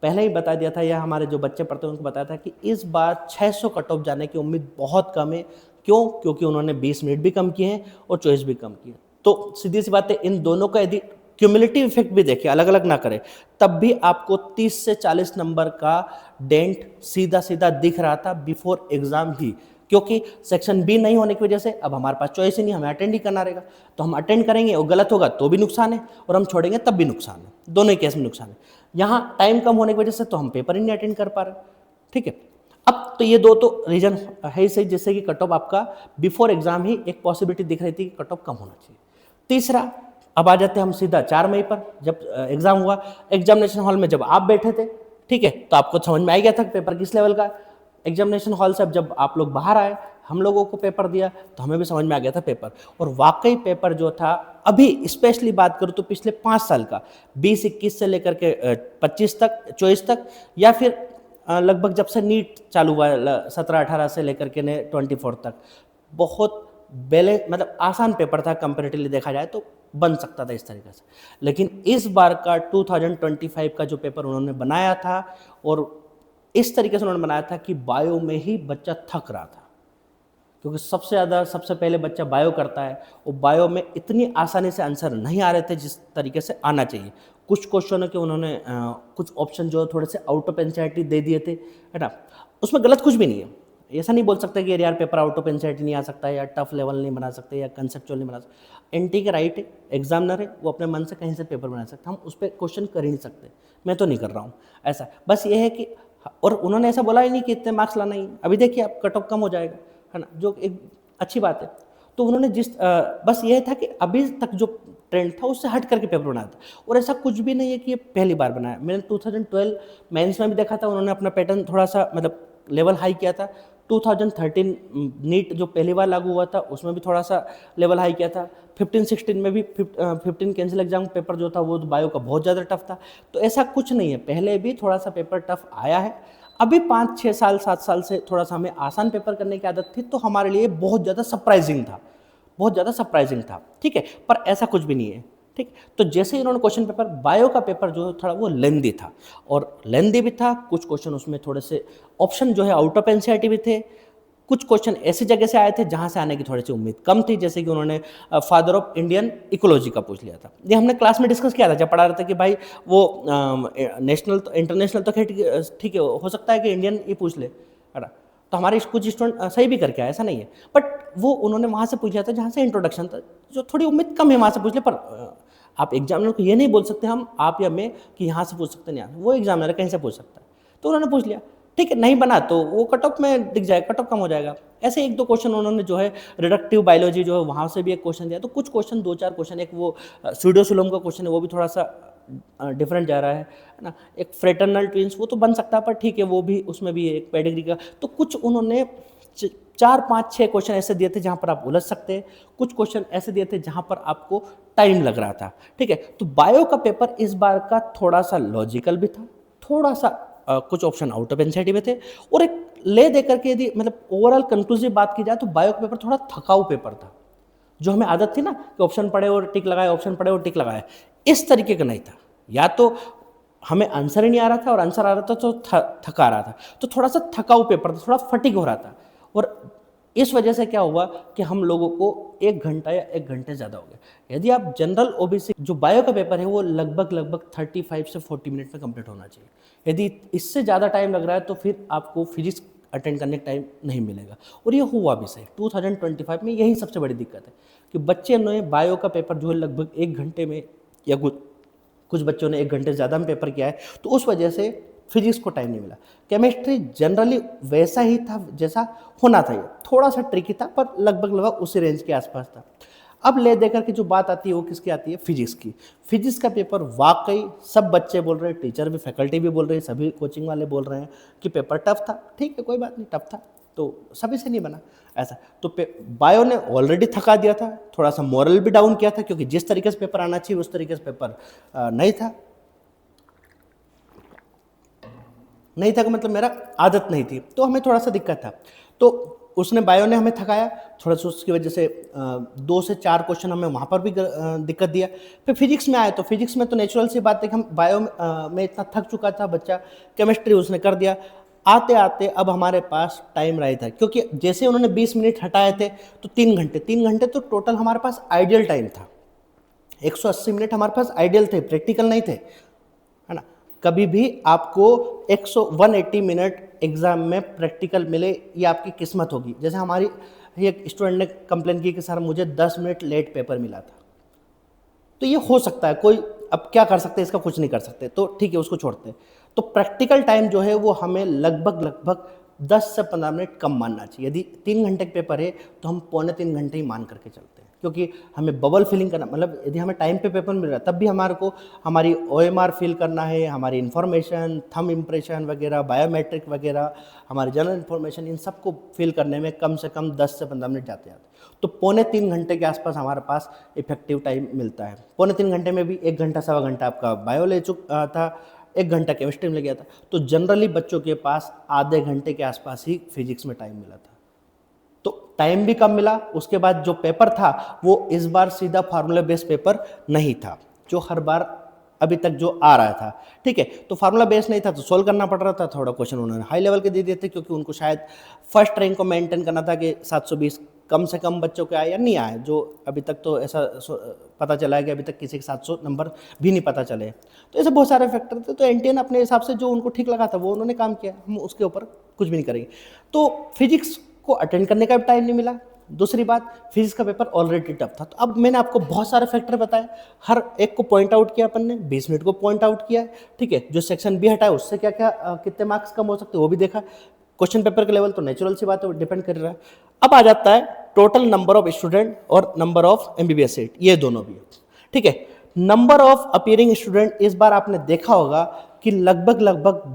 पहले ही बता दिया था, या हमारे जो बच्चे पढ़ते हैं उनको बताया था कि इस बार 600 कट ऑफ जाने की उम्मीद बहुत कम है। क्यों? क्योंकि उन्होंने 20 मिनट भी कम किए हैं और चॉइस भी कम की है। तो सीधी सी बात है, इन दोनों का यदि क्यूमुलेटिव इफेक्ट भी देखें, अलग अलग ना करें, तब भी आपको 30 से 40 नंबर का डेंट सीधा सीधा दिख रहा था बिफोर एग्जाम ही। क्योंकि सेक्शन बी नहीं होने की वजह से अब हमारे पास चॉइस ही नहीं, हमें अटेंड ही करना रहेगा। तो हम अटेंड करेंगे और गलत होगा तो भी नुकसान है, और हम छोड़ेंगे तब भी नुकसान है, दोनों ही केस में नुकसान है। यहाँ टाइम कम होने की वजह से तो हम पेपर ही नहीं अटेंड कर पा रहे। ठीक है, अब तो ये दो तो रीजन है ही सही, जिससे कि कट ऑफ आपका बिफोर एग्जाम ही एक पॉसिबिलिटी दिख रही थी कि कट ऑफ कम होना चाहिए। तीसरा, अब आ जाते हैं हम सीधा 4 मई पर, जब एग्जाम हुआ। एग्जामिनेशन हॉल में जब आप बैठे थे, ठीक है, तो आपको समझ में आ गया था पेपर किस लेवल का। एग्जामिनेशन हॉल से अब जब आप लोग बाहर आए, हम लोगों को पेपर दिया, तो हमें भी समझ में आ गया था पेपर। और वाकई पेपर जो था, अभी स्पेशली बात करूँ तो पिछले 5 साल का, 20-21 से लेकर के 25 तक, 24 तक, या फिर लगभग जब से नीट चालू हुआ 17-18 से लेकर के 24 तक, बहुत बैलेंस, मतलब आसान पेपर था कंपेरेटिवली देखा जाए तो, बन सकता था इस तरीके से। लेकिन इस बार का 2025 का जो पेपर उन्होंने बनाया था, और इस तरीके से उन्होंने बनाया था कि बायो में ही बच्चा थक रहा था, क्योंकि सबसे पहले बच्चा बायो करता है, और बायो में इतनी आसानी से आंसर नहीं आ रहे थे जिस तरीके से आना चाहिए। कुछ क्वेश्चनों के उन्होंने कुछ ऑप्शन जो थोड़े से आउट ऑफ एनसीईआरटी दे दिए थे, है ना। उसमें गलत कुछ भी नहीं है, ऐसा नहीं बोल सकते कि यार पेपर आउट ऑफ एनसीईआरटी नहीं आ सकता, या टफ लेवल नहीं बना सकते, या कंसेप्चुअल नहीं बना सकते। एनटी के राइट है, एग्जामिनर है, वो अपने मन से कहीं से पेपर बना सकते, हम उस पर क्वेश्चन कर ही नहीं सकते। मैं तो नहीं कर रहा हूँ ऐसा, बस ये है कि, और उन्होंने ऐसा बोला ही नहीं कि इतने मार्क्स लाना ही। अभी देखिए आप कट ऑफ कम हो जाएगा, है ना, जो एक अच्छी बात है। तो उन्होंने बस ये था कि अभी तक जो ट्रेंड था उससे हट करके पेपर बनाया था, और ऐसा कुछ भी नहीं है कि ये पहली बार बनाया। मैंने 2012 मेंस में भी देखा था, उन्होंने अपना पैटर्न थोड़ा सा मतलब लेवल हाई किया था। 2013 नीट जो पहली बार लागू हुआ था उसमें भी थोड़ा सा लेवल हाई किया था। 15-16 में भी 15 कैंसिल एग्जाम पेपर जो था वो तो बायो का बहुत ज़्यादा टफ था। तो ऐसा कुछ नहीं है, पहले भी थोड़ा सा पेपर टफ आया है। अभी 5-6 साल 7 साल से थोड़ा सा हमें आसान पेपर करने की आदत थी, तो हमारे लिए बहुत ज़्यादा सरप्राइजिंग था, बहुत ज़्यादा सरप्राइजिंग था। ठीक है, पर ऐसा कुछ भी नहीं है। ठीक, तो जैसे ही इन्होंने क्वेश्चन पेपर, बायो का पेपर जो है थोड़ा वो लेंदी था, और लेंदी भी था, कुछ क्वेश्चन उसमें थोड़े से ऑप्शन जो है आउट ऑफ एनसीईआरटी भी थे, कुछ क्वेश्चन ऐसी जगह से आए थे जहां से आने की थोड़ी सी उम्मीद कम थी, जैसे कि उन्होंने फादर ऑफ इंडियन इकोलॉजी का पूछ लिया था। ये हमने क्लास में डिस्कस किया था जब पढ़ा रहे थे कि भाई वो नेशनल तो इंटरनेशनल तो ठीक है, हो सकता है कि इंडियन ही पूछ ले, है ना। तो हमारे कुछ स्टूडेंट सही भी करके आए, ऐसा नहीं है, बट वो उन्होंने वहाँ से पूछ लिया था जहाँ से इंट्रोडक्शन था, जो थोड़ी उम्मीद कम है वहाँ से पूछ ले। पर आप एग्जामिनर को ये नहीं बोल सकते हम, आप या मैं, कि यहाँ से पूछ सकते नहीं, वो एग्जामिनर कहीं से पूछ सकता है। तो उन्होंने पूछ लिया, ठीक है, नहीं बना तो वो कट ऑफ में दिख जाएगा, कट ऑफ कम हो जाएगा। ऐसे 1-2 क्वेश्चन उन्होंने जो है रिडक्टिव बायोलॉजी जो है वहाँ से भी एक क्वेश्चन दिया। तो कुछ क्वेश्चन 2-4 क्वेश्चन, एक वो स्यूडोसुलोम का क्वेश्चन है वो भी थोड़ा सा डिफरेंट जा रहा है ना। एक फ्रेटर्नल ट्विंस वो तो बन सकता है, पर ठीक है, वो भी उसमें भी एक पेडिग्री का। तो कुछ उन्होंने 4-5-6 क्वेश्चन ऐसे दिए थे जहाँ पर आप उलझ सकते हैं, कुछ क्वेश्चन ऐसे दिए थे जहाँ पर आपको टाइम लग रहा था। ठीक है, तो बायो का पेपर इस बार का थोड़ा सा लॉजिकल भी था, थोड़ा सा कुछ ऑप्शन आउट ऑफ एनसीईआरटी में थे, और एक ले दे करके यदि मतलब ओवरऑल कंक्लूसिव बात की जाए तो बायो का पेपर थोड़ा थकाऊ पेपर था। जो हमें आदत थी ना कि ऑप्शन पढ़े और टिक लगाए, ऑप्शन पढ़े और टिक लगाए, इस तरीके का नहीं था। या तो हमें आंसर ही नहीं आ रहा था और आंसर आ रहा था तो थका रहा था, तो थोड़ा सा थकाऊ पेपर था, थोड़ा फटीग हो रहा था। और इस वजह से क्या हुआ कि हम लोगों को 1 घंटा या 1 घंटे ज़्यादा हो गया। यदि आप जनरल ओबीसी जो बायो का पेपर है वो लगभग 35 से 40 मिनट में कंप्लीट होना चाहिए। यदि इससे ज़्यादा टाइम लग रहा है तो फिर आपको फिजिक्स अटेंड करने का टाइम नहीं मिलेगा। और ये हुआ भी सही। 2025 में यही सबसे बड़ी दिक्कत है कि बच्चे ने बायो का पेपर जो है लगभग 1 घंटे में, या कुछ बच्चों ने 1 घंटे से ज़्यादा में पेपर किया है, तो उस वजह से फिजिक्स को टाइम नहीं मिला। केमिस्ट्री जनरली वैसा ही था जैसा होना था, ये थोड़ा सा ट्रिकी था पर लगभग उसी रेंज के आसपास था। अब ले देकर के जो बात आती है वो किसकी आती है? फिजिक्स की। फिजिक्स का पेपर वाकई सब बच्चे बोल रहे हैं, टीचर भी, फैकल्टी भी बोल रहे हैं, सभी कोचिंग वाले बोल रहे हैं कि पेपर टफ था। ठीक है, कोई बात नहीं, टफ था तो सभी से नहीं बना ऐसा। तो बायो ने ऑलरेडी थका दिया था, थोड़ा सा मोरल भी डाउन किया था क्योंकि जिस तरीके से पेपर आना चाहिए उस तरीके से पेपर नहीं था। नहीं था का मतलब मेरा आदत नहीं थी, तो हमें थोड़ा सा दिक्कत था। तो उसने बायो ने हमें थकाया थोड़ा सा, उसकी वजह से 2 से 4 क्वेश्चन हमें वहाँ पर भी दिक्कत दिया। फिर फिजिक्स में आए तो फिजिक्स में तो नेचुरल सी बात है कि हम बायो में इतना थक चुका था बच्चा, केमिस्ट्री उसने कर दिया। आते आते अब हमारे पास टाइम रहा था, क्योंकि जैसे उन्होंने 20 मिनट हटाए थे तो 3 घंटे तो टोटल हमारे पास आइडियल टाइम था। 180 मिनट हमारे पास आइडियल थे, प्रैक्टिकल नहीं थे, है ना। कभी भी आपको 180 मिनट एग्जाम में प्रैक्टिकल मिले ये आपकी किस्मत होगी। जैसे हमारी एक स्टूडेंट ने कंप्लेन की कि सर मुझे 10 मिनट लेट पेपर मिला था, तो ये हो सकता है, कोई अब क्या कर सकते हैं, इसका कुछ नहीं कर सकते, तो ठीक है उसको छोड़ते हैं। तो प्रैक्टिकल टाइम जो है वो हमें लगभग 10 से 15 मिनट कम मानना चाहिए। यदि 3 घंटे का पेपर है तो हम 2.25 घंटे ही मान करके चलते हैं, क्योंकि हमें बबल फिलिंग करना, मतलब यदि हमें टाइम पे पेपर मिल रहा है तब भी हमारे को हमारी OMR फिल करना है, हमारी इन्फॉर्मेशन, थंब इम्प्रेशन वगैरह, बायोमेट्रिक वगैरह, हमारी जनरल इन्फॉर्मेशन, इन सबको फिल करने में कम से कम 10 से 15 मिनट जाते हैं। तो 2.25 घंटे के आसपास हमारे पास इफेक्टिव टाइम मिलता है। 2.25 घंटे में भी 1 घंटा सवा घंटा आपका बायो ले चुका था, 1 घंटा केमिस्ट्री में लग गया था, तो जनरली बच्चों के पास आधे घंटे के आसपास ही फिजिक्स में टाइम मिला था। तो टाइम भी कम मिला। उसके बाद जो पेपर था वो इस बार सीधा फार्मूला बेस्ड पेपर नहीं था, जो हर बार अभी तक जो आ रहा था। ठीक है, तो फार्मूला बेस्ड नहीं था तो सोल्व करना पड़ रहा था। थोड़ा क्वेश्चन उन्होंने हाई लेवल के दे दिए थे, क्योंकि उनको शायद फर्स्ट रैंक को मेंटेन करना था कि 720 कम से कम बच्चों के आए या नहीं आए, जो अभी तक तो ऐसा पता चला है कि अभी तक किसी के 700 नंबर भी नहीं पता चले। तो ऐसे बहुत सारे फैक्टर थे, तो NTN अपने हिसाब से जो उनको ठीक लगा था वो उन्होंने काम किया, हम उसके ऊपर कुछ भी नहीं करेंगे। तो फिजिक्स को अटेंड करने का भी टाइम नहीं मिला। दूसरी बात, फिजिक्स का पेपर ऑलरेडी टफ था। तो अब मैंने आपको बहुत सारे फैक्टर बताए, हर एक को पॉइंट आउट किया अपन ने, 20 मिनट को पॉइंट आउट किया है। ठीक है, जो सेक्शन बी हटाया उससे क्या क्या कितने मार्क्स कम हो सकते हैं वो भी देखा। क्वेश्चन पेपर के लेवल तो नेचुरल सी बात है, वो डिपेंड कर रहा है। अब आ जाता है टोटल नंबर ऑफ स्टूडेंट और नंबर ऑफ MBBS सीट, ये दोनों भी। ठीक है, नंबर ऑफ अपीयरिंग स्टूडेंट इस बार आपने देखा होगा कि लगभग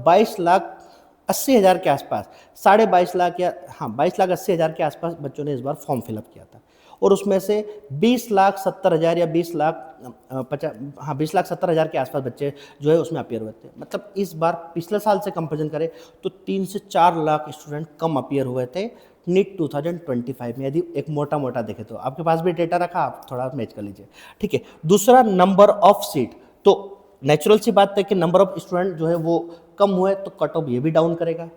22,80,000 के आसपास, 22.5 लाख या 22,80,000 के आसपास बच्चों ने इस बार फॉर्म फिलअप किया था। और उसमें से 20,70,000 या 20,70,000 के आसपास बच्चे जो है उसमें अपीयर हुए थे। मतलब इस बार पिछले साल से कंपेरिजन करें तो 3 से 4 लाख स्टूडेंट कम अपीयर हुए थे नीट 2025 में। यदि एक मोटा देखें तो आपके पास भी डेटा रखा, आप थोड़ा मैच कर लीजिए। ठीक है, दूसरा नंबर ऑफ सीट, तो नेचुरल सी बात है कि नंबर ऑफ स्टूडेंट जो है वो कम हुए तो कट ऑफ ये भी डाउन करेगा।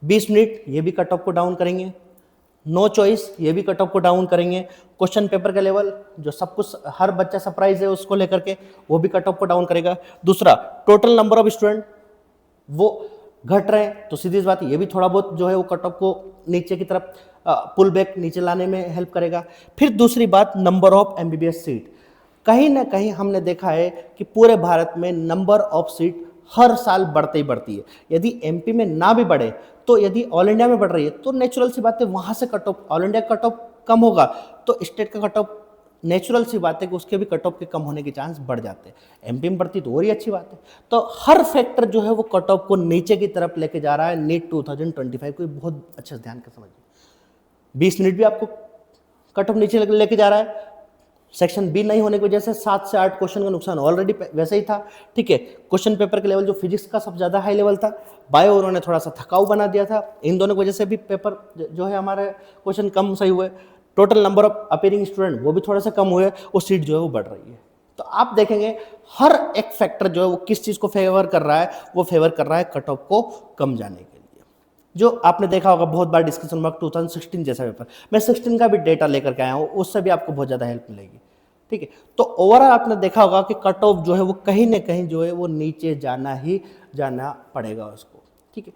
20 मिनट ये भी कट ऑफ को डाउन करेंगे। नो चॉइस ये भी कट ऑफ को डाउन करेंगे। क्वेश्चन पेपर का लेवल जो सब कुछ हर बच्चा सरप्राइज है उसको लेकर के, वो भी कट ऑफ को डाउन करेगा। दूसरा, टोटल नंबर ऑफ स्टूडेंट वो घट रहे हैं, तो सीधी बात ये भी थोड़ा बहुत जो है वो कट ऑफ को नीचे की तरफ पुल बैक नीचे लाने में हेल्प करेगा। फिर दूसरी बात, नंबर ऑफ MBBS सीट। कहीं ना कहीं हमने देखा है कि पूरे भारत में नंबर ऑफ सीट हर साल बढ़ते ही बढ़ती है। यदि MP में ना भी बढ़े तो यदि ऑल इंडिया में बढ़ रही है तो नेचुरल सी बात है वहां से cut off, all India cut off कम होगा तो स्टेट का कट ऑफ, नेचुरल सी बात है कि उसके भी कट ऑफ के कम होने के चांस बढ़ जाते हैं। MP में बढ़ती तो और ही अच्छी बात है। तो हर फैक्टर जो है वो कट ऑफ को नीचे की तरफ लेके जा रहा है नीट 2025 को, बहुत अच्छे से ध्यान कर समझिए। 20 मिनट भी आपको कट ऑफ नीचे लेके जा रहा है। सेक्शन बी नहीं होने की वजह से 7 से 8 क्वेश्चन का नुकसान ऑलरेडी वैसे ही था। ठीक है, क्वेश्चन पेपर के लेवल जो फिजिक्स का सबसे ज़्यादा हाई लेवल था, बायो उन्होंने थोड़ा सा थकाऊ बना दिया था। इन दोनों की वजह से भी पेपर जो है हमारे क्वेश्चन कम सही हुए। Total number of appearing student वो भी थोड़ा सा कम हुए, वो सीट जो है वो बढ़ रही है। तो आप देखेंगे हर एक फैक्टर जो है वो किस चीज़ को फेवर कर रहा है, वो फेवर कर रहा है कट ऑफ को कम जाने के लिए। जो आपने देखा होगा बहुत बार डिस्कशन हुआ 2016 जैसा पेपर, मैं 16 का भी डेटा लेकर के आया हूँ, उससे भी आपको बहुत ज़्यादा हेल्प मिलेगी। ठीक है, तो ओवरऑल आपने देखा होगा कि कट ऑफ जो है वो कहीं ना कहीं जो है वो नीचे जाना ही जाना पड़ेगा उसको। ठीक है,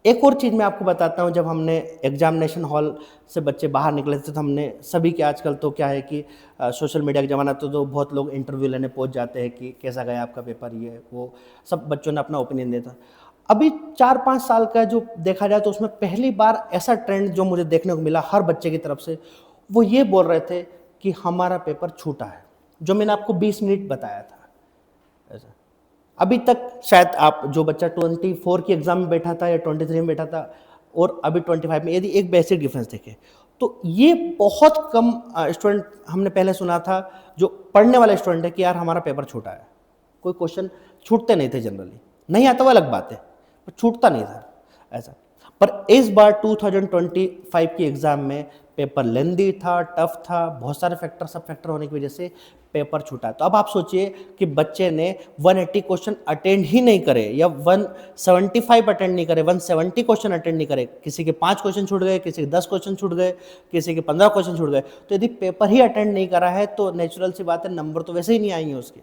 एक और चीज़ मैं आपको बताता हूँ, जब हमने एग्जामिनेशन हॉल से बच्चे बाहर निकले थे तो हमने सभी के, आजकल तो क्या है कि सोशल मीडिया का ज़माना, तो बहुत लोग इंटरव्यू लेने पहुँच जाते हैं कि कैसा गया आपका पेपर, ये वो सब बच्चों ने अपना ओपिनियन दिया था। अभी 4-5 साल का जो देखा जाए तो उसमें पहली बार ऐसा ट्रेंड जो मुझे देखने को मिला हर बच्चे की तरफ से, वो ये बोल रहे थे कि हमारा पेपर छूटा है, जो मैंने आपको 20 मिनट बताया था। ऐसा अभी तक शायद आप जो बच्चा 24 की एग्जाम में बैठा था या 23 में बैठा था और अभी 25 में, यदि एक बेसिक डिफरेंस देखें तो ये बहुत कम स्टूडेंट हमने पहले सुना था जो पढ़ने वाला स्टूडेंट है कि यार हमारा पेपर छूटा है। कोई क्वेश्चन छूटते नहीं थे, जनरली नहीं आता वो अलग बात है, पर छूटता नहीं था ऐसा। पर इस बार 2025 की एग्जाम में पेपर लेंदी था, टफ था, बहुत सारे फैक्टर, सब फैक्टर होने की वजह से पेपर छूटा। तो अब आप सोचिए कि बच्चे ने 180 क्वेश्चन अटेंड ही नहीं करे या 175 अटेंड नहीं करे, 170 क्वेश्चन अटेंड नहीं करे, किसी के 5 क्वेश्चन छूट गए, किसी के 10 क्वेश्चन छूट गए, किसी के 15 क्वेश्चन छूट गए। तो यदि पेपर ही अटेंड नहीं करा है तो नेचुरल सी बात है, नंबर तो वैसे ही नहीं आएंगे उसके।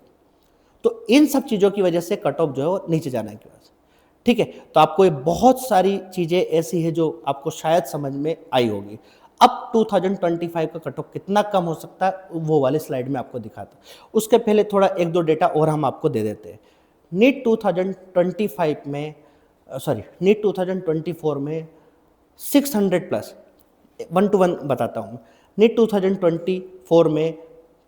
तो इन सब चीज़ों की वजह से कट ऑफ जो है वो नीचे जाने की वजह से। ठीक है, तो आपको ये बहुत सारी चीज़ें ऐसी है जो आपको शायद समझ में आई होगी। अब 2025 का कट ऑफ कितना कम हो सकता है वो वाले स्लाइड में आपको दिखाता हूं। उसके पहले थोड़ा 1-2 डेटा और हम आपको दे देते हैं। नीट 2025 में, नीट 2024 में 600 प्लस, 1 to 1 बताता हूँ। नीट 2024 में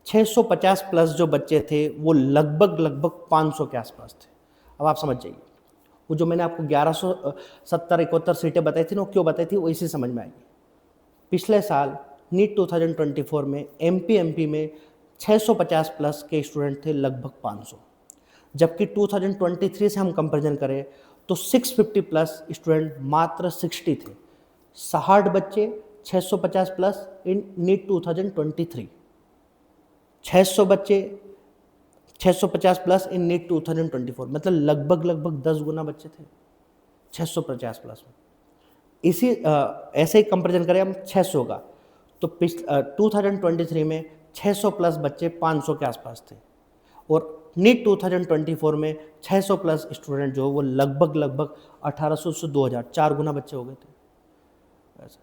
650 प्लस जो बच्चे थे वो लगभग 500 के आसपास थे। अब आप समझ जाइए, वो जो मैंने आपको 1170-71 सीटें बताई थी ना, वो क्यों बताई थी वो इसी समझ में आएगी। पिछले साल नीट 2024 में एमपी में 650 प्लस के स्टूडेंट थे, लगभग 500, जबकि 2023 से हम कंपैरिजन करें तो 650 प्लस स्टूडेंट मात्र 60 थे। 60 बच्चे 650 प्लस इन नीट 2023, 600 बच्चे 650 प्लस इन नीट 2024, मतलब लगभग 10 गुना बच्चे थे 650 प्लस में। इसी ऐसे ही कंपैरिजन करें हम 600 का, तो 2023 में 600 प्लस बच्चे 500 के आसपास थे, और नीट 2024 में 600 प्लस स्टूडेंट जो वो लगभग 1800 से 2000, 4 गुना बच्चे हो गए थे ऐसा।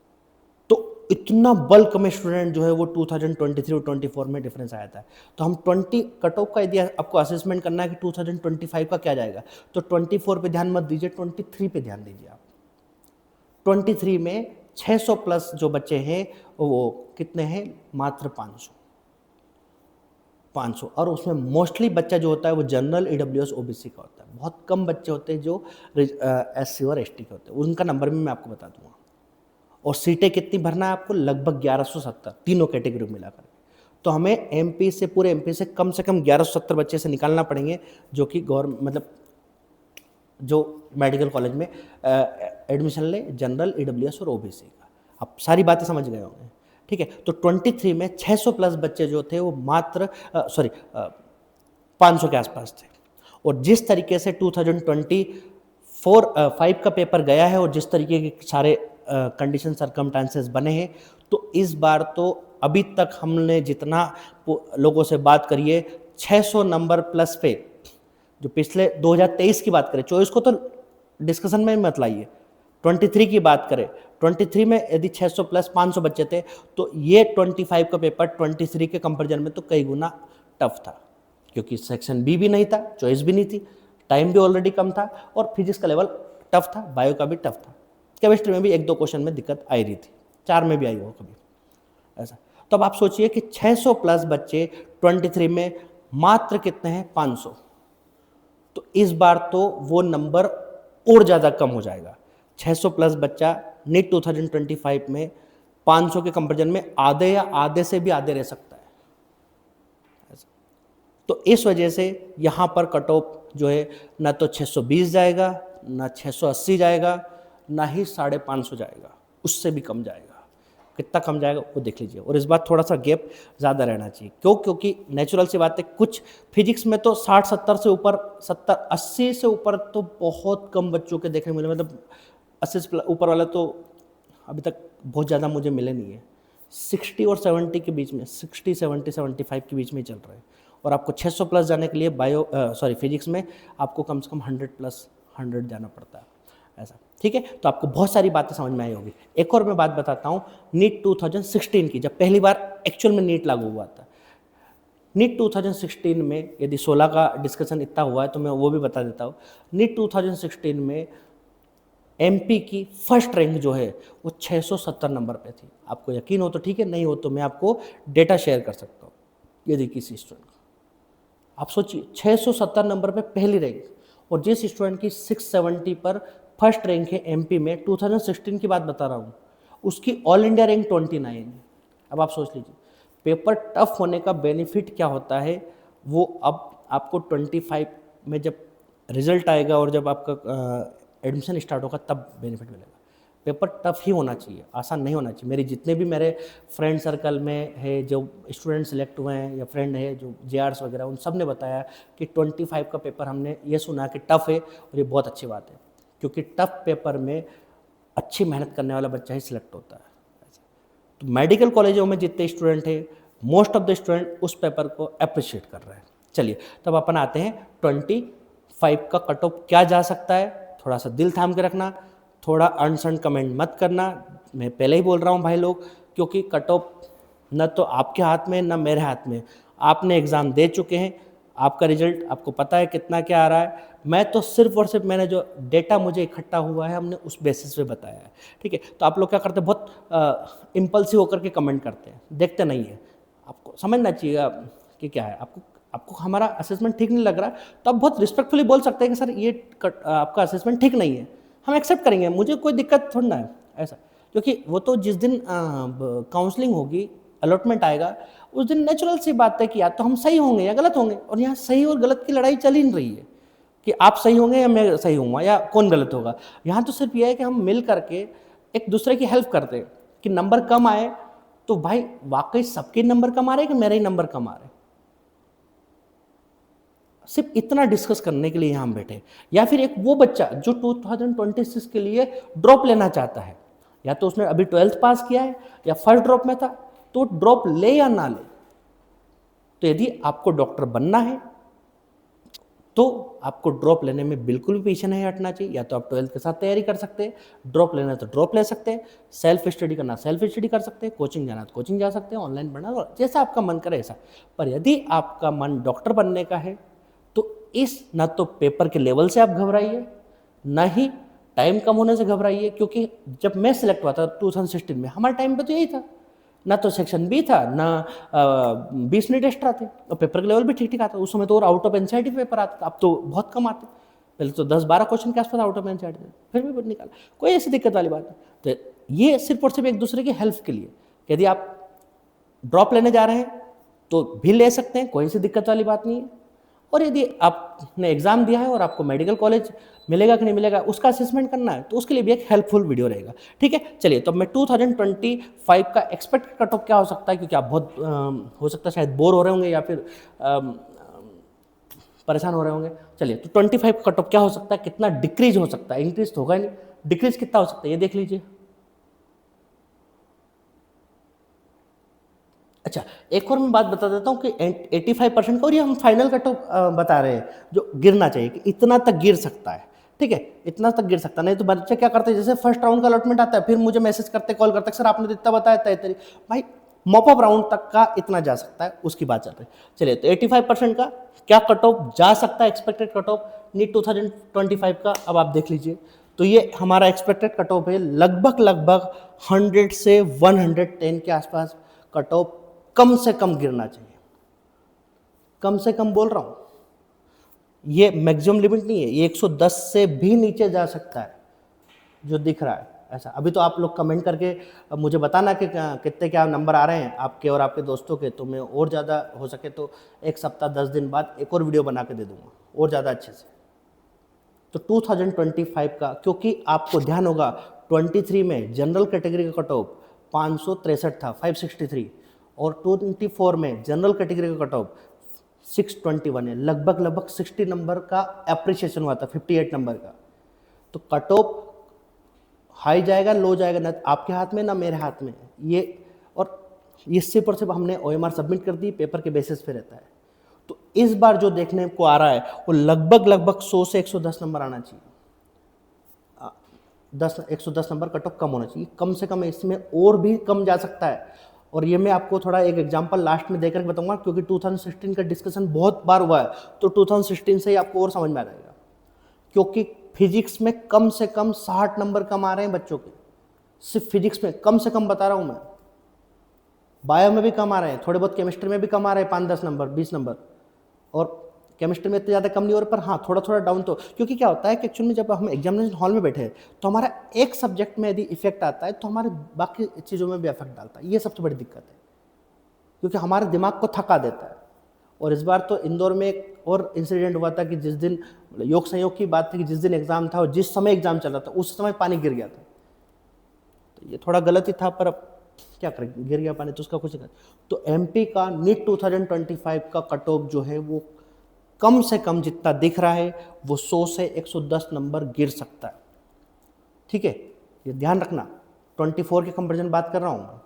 तो इतना बल्क में स्टूडेंट जो है वो 2023 और 24 में डिफरेंस आया था। तो हम 20 कट ऑफ का यदि आपको असेसमेंट करना है कि 2025 का क्या जाएगा, तो 24 पे ध्यान मत दीजिए, 23 पे ध्यान दीजिए आप। 23 में 600 प्लस जो बच्चे हैं वो कितने हैं, मात्र 500, और उसमें मोस्टली बच्चा जो होता है वो जनरल, ईडब्ल्यूएस, ओबीसी का होता है। बहुत कम बच्चे होते हैं जो एससी और एसटी के होते हैं, उनका नंबर भी मैं आपको बता दूंगा। और सीटें कितनी भरना है आपको, लगभग 1170, तीनों कैटेगरी मिलाकर। तो हमें एमपी से, पूरे एमपी से कम 1170 बच्चे से निकालना पड़ेंगे, जो कि मतलब जो मेडिकल कॉलेज में एडमिशन ले, जनरल, ईडब्ल्यूएस और ओबीसी का। आप सारी बातें समझ गए होंगे। ठीक है, तो 23 में 600 प्लस बच्चे जो थे वो मात्र 500 के आसपास थे। और जिस तरीके से 2024-5 का पेपर गया है और जिस तरीके के सारे कंडीशन सर्कमस्टांसेस बने हैं, तो इस बार तो अभी तक हमने जितना लोगों से बात करी है, 600 नंबर प्लस पे, जो पिछले 2023 की बात करें, 24 को तो डिस्कशन में मत लाइए, 23 की बात करें, 23 में यदि 600 प्लस 500 बच्चे थे, तो ये 25 का पेपर 23 के कंपैरिजन में तो कई गुना टफ था, क्योंकि सेक्शन बी भी नहीं था, चॉइस भी नहीं थी, टाइम भी ऑलरेडी कम था, और फिजिक्स का लेवल टफ था, बायो का भी टफ था, केमिस्ट्री में भी 1-2 क्वेश्चन में दिक्कत आई रही थी, 4 में भी आई हो कभी ऐसा। तो अब आप सोचिए कि 600 प्लस बच्चे 23 में मात्र कितने हैं, 500। तो इस बार तो वो नंबर और ज़्यादा कम हो जाएगा। 600 प्लस बच्चा नीट 2025 में 500 के कंपैरिजन में आधे या आधे से भी आधे रह सकता है। तो इस वजह से यहाँ पर कट ऑफ जो है ना तो 620 जाएगा, ना 680 जाएगा, ना ही 550 जाएगा, उससे भी कम जाएगा कितना कम जाएगा वो देख लीजिए। और इस बार थोड़ा सा गैप ज़्यादा रहना चाहिए, क्योंकि नेचुरल सी बात है, कुछ फिजिक्स में तो 60-70 से ऊपर, 70-80 से ऊपर तो बहुत कम बच्चों के देखने मिले, मतलब 80 से ऊपर वाला तो अभी तक बहुत ज़्यादा मुझे मिले नहीं है। 60 और 70 के बीच में, 60, 70, 75 के बीच में चल रहा है। और आपको 600 प्लस जाने के लिए फिजिक्स में आपको कम से कम 100 जाना पड़ता है ऐसा, ठीक है। तो आपको बहुत सारी बातें समझ में आई होगी। एक और मैं बात बताता हूँ नीट 2016 की, जब पहली बार एक्चुअल में नीट लागू हुआ था। नीट 2016 में, यदि 16 का डिस्कशन इतना हुआ है तो मैं वो भी बता देता हूँ। नीट 2016 में एमपी की फर्स्ट रैंक जो है वो 670 नंबर पे थी। आपको यकीन हो तो ठीक है, नहीं हो तो मैं आपको डेटा शेयर कर सकता हूँ। यदि किसी स्टूडेंट, आप सोचिए 670 नंबर पे पहली रैंक, और जिस स्टूडेंट की 670 पर फर्स्ट रैंक है एमपी में, 2016 की बात बता रहा हूँ, उसकी ऑल इंडिया रैंक 29 है। अब आप सोच लीजिए पेपर टफ होने का बेनिफिट क्या होता है, वो अब आपको 25 में जब रिजल्ट आएगा और जब आपका एडमिशन स्टार्ट होगा तब बेनिफिट मिलेगा। पेपर टफ ही होना चाहिए, आसान नहीं होना चाहिए। मेरे जितने भी मेरे फ्रेंड सर्कल में है जो स्टूडेंट सेलेक्ट हुए हैं या फ्रेंड है जो जेआरस वगैरह, उन सब ने बताया कि 25 का पेपर हमने ये सुना कि टफ है, और ये बहुत अच्छी बात है, क्योंकि टफ पेपर में अच्छी मेहनत करने वाला बच्चा ही सिलेक्ट होता है। तो मेडिकल कॉलेजों में जितने स्टूडेंट हैं, मोस्ट ऑफ द स्टूडेंट उस पेपर को अप्रिशिएट कर रहे हैं। चलिए तब अपन आते हैं 25 का कट ऑफ क्या जा सकता है। थोड़ा सा दिल थाम के रखना, थोड़ा अनसन कमेंट मत करना, मैं पहले ही बोल रहा हूँ भाई लोग, क्योंकि कट ऑफ न तो आपके हाथ में न मेरे हाथ में। आपने एग्ज़ाम दे चुके हैं, आपका रिजल्ट आपको पता है कितना क्या आ रहा है। मैं तो सिर्फ और सिर्फ मैंने जो डेटा मुझे इकट्ठा हुआ है हमने उस बेसिस पे बताया है, ठीक है। तो आप लोग क्या करते हैं, बहुत इम्पल्सिव होकर के कमेंट करते हैं, देखते नहीं है। आपको समझना चाहिए कि क्या है, आपको हमारा असेसमेंट ठीक नहीं लग रहा, तो आप बहुत रिस्पेक्टफुली बोल सकते हैं कि सर ये आपका असेसमेंट ठीक नहीं है, हम एक्सेप्ट करेंगे, मुझे कोई दिक्कत थोड़ी ना है ऐसा। क्योंकि वो तो जिस दिन काउंसलिंग होगी, अलॉटमेंट आएगा, उस दिन नेचुरल सी बात है कि या तो हम सही होंगे या गलत होंगे। और यहाँ सही और गलत की लड़ाई चल ही नहीं रही है कि आप सही होंगे या मैं सही होऊंगा या कौन गलत होगा। यहाँ तो सिर्फ यह है कि हम मिल करके एक दूसरे की हेल्प करते हैं कि नंबर कम आए तो भाई वाकई सबके नंबर कम आ रहे हैं कि मेरे ही नंबर कम आ रहे हैं, सिर्फ इतना डिस्कस करने के लिए यहाँ हम बैठे। या फिर एक वो बच्चा जो 2026 के लिए ड्रॉप लेना चाहता है, या तो उसने अभी 12th पास किया है या फर्स्ट ड्रॉप में था, तो ड्रॉप ले या ना ले, तो यदि आपको डॉक्टर बनना है तो आपको ड्रॉप लेने में बिल्कुल भी पीछे नहीं हटना चाहिए। या तो आप 12th के साथ तैयारी कर सकते हैं, ड्रॉप लेना है तो ड्रॉप ले सकते हैं, सेल्फ स्टडी करना सेल्फ स्टडी कर सकते हैं, कोचिंग जाना तो कोचिंग जा सकते हैं, ऑनलाइन पढ़ना, जैसा आपका मन करे ऐसा। पर यदि आपका मन डॉक्टर बनने का है तो इस ना तो पेपर के लेवल से आप घबराइए, ना ही टाइम कम होने से घबराइए। क्योंकि जब मैं सिलेक्ट हुआ था 2016 में, हमारे टाइम पे तो यही था, ना तो सेक्शन बी था, ना 20 मिनट एक्स्ट्रा थे, और पेपर का लेवल भी ठीक ठीक आता। उस समय तो और आउट ऑफ एनसीईआरटी पेपर आता था, अब तो बहुत कम आते। पहले तो 10-12 क्वेश्चन के आसपास आउट ऑफ एनसीईआरटी थे, फिर भी निकाला, कोई ऐसी दिक्कत वाली बात नहीं। तो ये सिर्फ और सिर्फ एक दूसरे की हेल्प के लिए, यदि आप ड्रॉप लेने जा रहे हैं तो भी ले सकते हैं, कोई ऐसी दिक्कत वाली बात नहीं है। और यदि आपने एग्जाम दिया है और आपको मेडिकल कॉलेज मिलेगा कि नहीं मिलेगा उसका असेसमेंट करना है, तो उसके लिए भी एक हेल्पफुल वीडियो रहेगा, ठीक है। चलिए तो मैं 2025 का एक्सपेक्ट कट ऑफ क्या हो सकता है, क्योंकि आप बहुत हो सकता है शायद बोर हो रहे होंगे या फिर परेशान हो रहे होंगे। चलिए तो 25 का कट ऑफ क्या हो सकता है, कितना डिक्रीज हो सकता है, इंक्रीज तो होगा नहीं, डिक्रीज कितना हो सकता है ये देख लीजिए। अच्छा, एक और मैं बात बता देता हूँ कि 85% का, और ये हम फाइनल कट ऑफ बता रहे हैं जो गिरना चाहिए, कि इतना तक गिर सकता है, ठीक है, इतना तक गिर सकता है। नहीं तो बच्चे क्या करते हैं, जैसे फर्स्ट राउंड का अलॉटमेंट आता है फिर मुझे मैसेज करते, कॉल करते, सर आपने तो इतना बताया था इतनी, भाई मॉपअप राउंड तक का इतना जा सकता है, उसकी बात चल रही है। चलिए तो 85% का क्या कट ऑफ जा सकता है, एक्सपेक्टेड कट ऑफ नीट 2025 का, अब आप देख लीजिए। तो ये हमारा एक्सपेक्टेड कट ऑफ है लगभग 100 से 110 के आसपास कट ऑफ कम से कम गिरना चाहिए। कम से कम बोल रहा हूं, ये मैक्सिमम लिमिट नहीं है, ये 110 से भी नीचे जा सकता है जो दिख रहा है ऐसा। अभी तो आप लोग कमेंट करके मुझे बताना कि कितने क्या नंबर आ रहे हैं आपके और आपके दोस्तों के, तो मैं और ज़्यादा हो सके तो एक सप्ताह 10 दिन बाद एक और वीडियो बना के दे दूंगा और ज़्यादा अच्छे से। तो 2025 का, क्योंकि आपको ध्यान होगा 23 में जनरल कैटेगरी का कट ऑफ 563 था, 563, और 24 में जनरल कैटेगरी का कट ऑफ 621 है। लगभग 60 नंबर का अप्रिशिएशन हुआ था, 58 नंबर का। तो कट ऑफ हाई जाएगा लो जाएगा ना आपके हाथ में ना मेरे हाथ में ये, और इससे पर सिर्फ हमने OMR सबमिट कर दी, पेपर के बेसिस पे रहता है। तो इस बार जो देखने को आ रहा है वो लगभग 100 से 110 नंबर आना चाहिए। 110 नंबर कट ऑफ कम होना चाहिए, कम से कम इसमें और भी कम जा सकता है। और ये मैं आपको थोड़ा एक एग्जांपल लास्ट में देकर बताऊंगा, क्योंकि 2016 का डिस्कशन बहुत बार हुआ है, तो 2016 से ही आपको और समझ में आ जाएगा। क्योंकि फिजिक्स में कम से कम 60 नंबर कम आ रहे हैं बच्चों के, सिर्फ फिजिक्स में कम से कम बता रहा हूं मैं। बायो में भी कम आ रहे हैं, थोड़े बहुत केमिस्ट्री में भी कम आ रहे हैं, 5-10 नंबर 20 नंबर, और केमिस्ट्री में इतने ज़्यादा कम नहीं हो रहे, पर हाँ थोड़ा डाउन तो। क्योंकि क्या होता है कि एक्चुअली में जब हम एग्जामिनेशन हॉल में बैठे हैं तो हमारा एक सब्जेक्ट में यदि इफेक्ट आता है तो हमारे बाकी चीज़ों में भी इफेक्ट डालता है। ये सबसे बड़ी दिक्कत है, क्योंकि हमारे दिमाग को थका देता है। और इस बार तो इंदौर में एक और इंसिडेंट हुआ था कि जिस दिन योग संयोग की बात थी कि जिस दिन एग्जाम था और जिस समय एग्जाम चल रहा था उस समय पानी गिर गया था। तो ये थोड़ा गलत ही था, पर अब क्या करें, गिर गया पानी तो उसका कुछ नहीं। तो MP का नीट 2025 का कट ऑफ जो है वो कम से कम जितना दिख रहा है वो 100 से 110 नंबर गिर सकता है। ठीक है, ये ध्यान रखना। 24 के कंपैरिजन बात कर रहा हूँ मैं,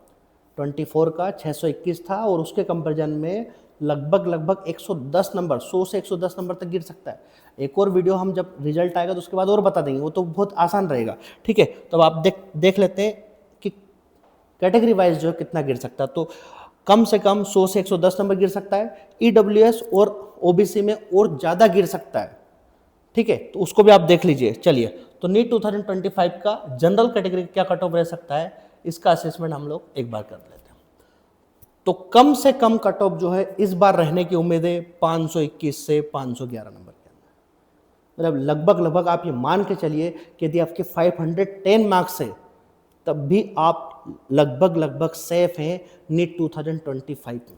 24 का 621 था और उसके कंपैरिजन में लगभग 110 नंबर, 100 से 110 नंबर तक गिर सकता है। एक और वीडियो हम जब रिजल्ट आएगा तो उसके बाद और बता देंगे, वो तो बहुत आसान रहेगा। ठीक है, तो आप देख लेते हैं कि कैटेगरी वाइज जो है कितना गिर सकता है। तो कम से कम 100 से 110 नंबर गिर सकता है। EWS और OBC में और ज़्यादा गिर सकता है। ठीक है, तो उसको भी आप देख लीजिए। चलिए, तो नीट 2025 का जनरल कैटेगरी क्या कट ऑफ रह सकता है, इसका असेसमेंट हम लोग एक बार कर लेते हैं। तो कम से कम कट ऑफ जो है इस बार रहने की उम्मीद है 521 से 511 नंबर के अंदर। मतलब लगभग आप ये मान के चलिए कि यदि आपके 510 मार्क्स है तब भी आप लगभग सेफ हैं नीट 2025 में,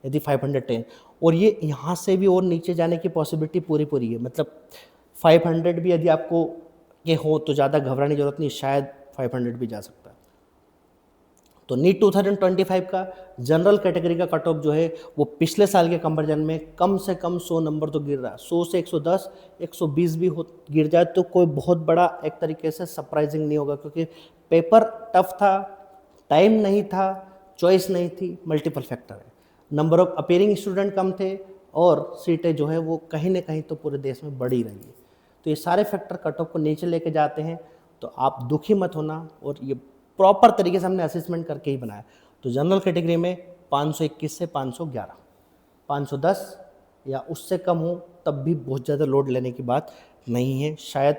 यदि 510। और ये यहाँ से भी और नीचे जाने की पॉसिबिलिटी पूरी है। मतलब 500 भी यदि आपको ये हो तो ज़्यादा घबराने की जरूरत नहीं, शायद 500 भी जा सकता है। तो नीट 2025 का जनरल कैटेगरी का कट ऑफ जो है वो पिछले साल के कंपैरिजन में कम से कम 100 नंबर तो गिर रहा है। 100 से 110, 120 भी गिर जाए तो कोई बहुत बड़ा एक तरीके से सरप्राइजिंग नहीं होगा, क्योंकि पेपर टफ था, टाइम नहीं था, चॉइस नहीं थी, मल्टीपल फैक्टर है। नंबर ऑफ अपीयरिंग स्टूडेंट कम थे और सीटें जो है वो कहीं ना कहीं तो पूरे देश में बढ़ ही रही है। तो ये सारे फैक्टर कट ऑफ को नीचे लेके जाते हैं। तो आप दुखी मत होना, और ये प्रॉपर तरीके से हमने असेसमेंट करके ही बनाया। तो जनरल कैटेगरी में 521 से 511, 510 या उससे कम हो तब भी बहुत ज़्यादा लोड लेने की बात नहीं है, शायद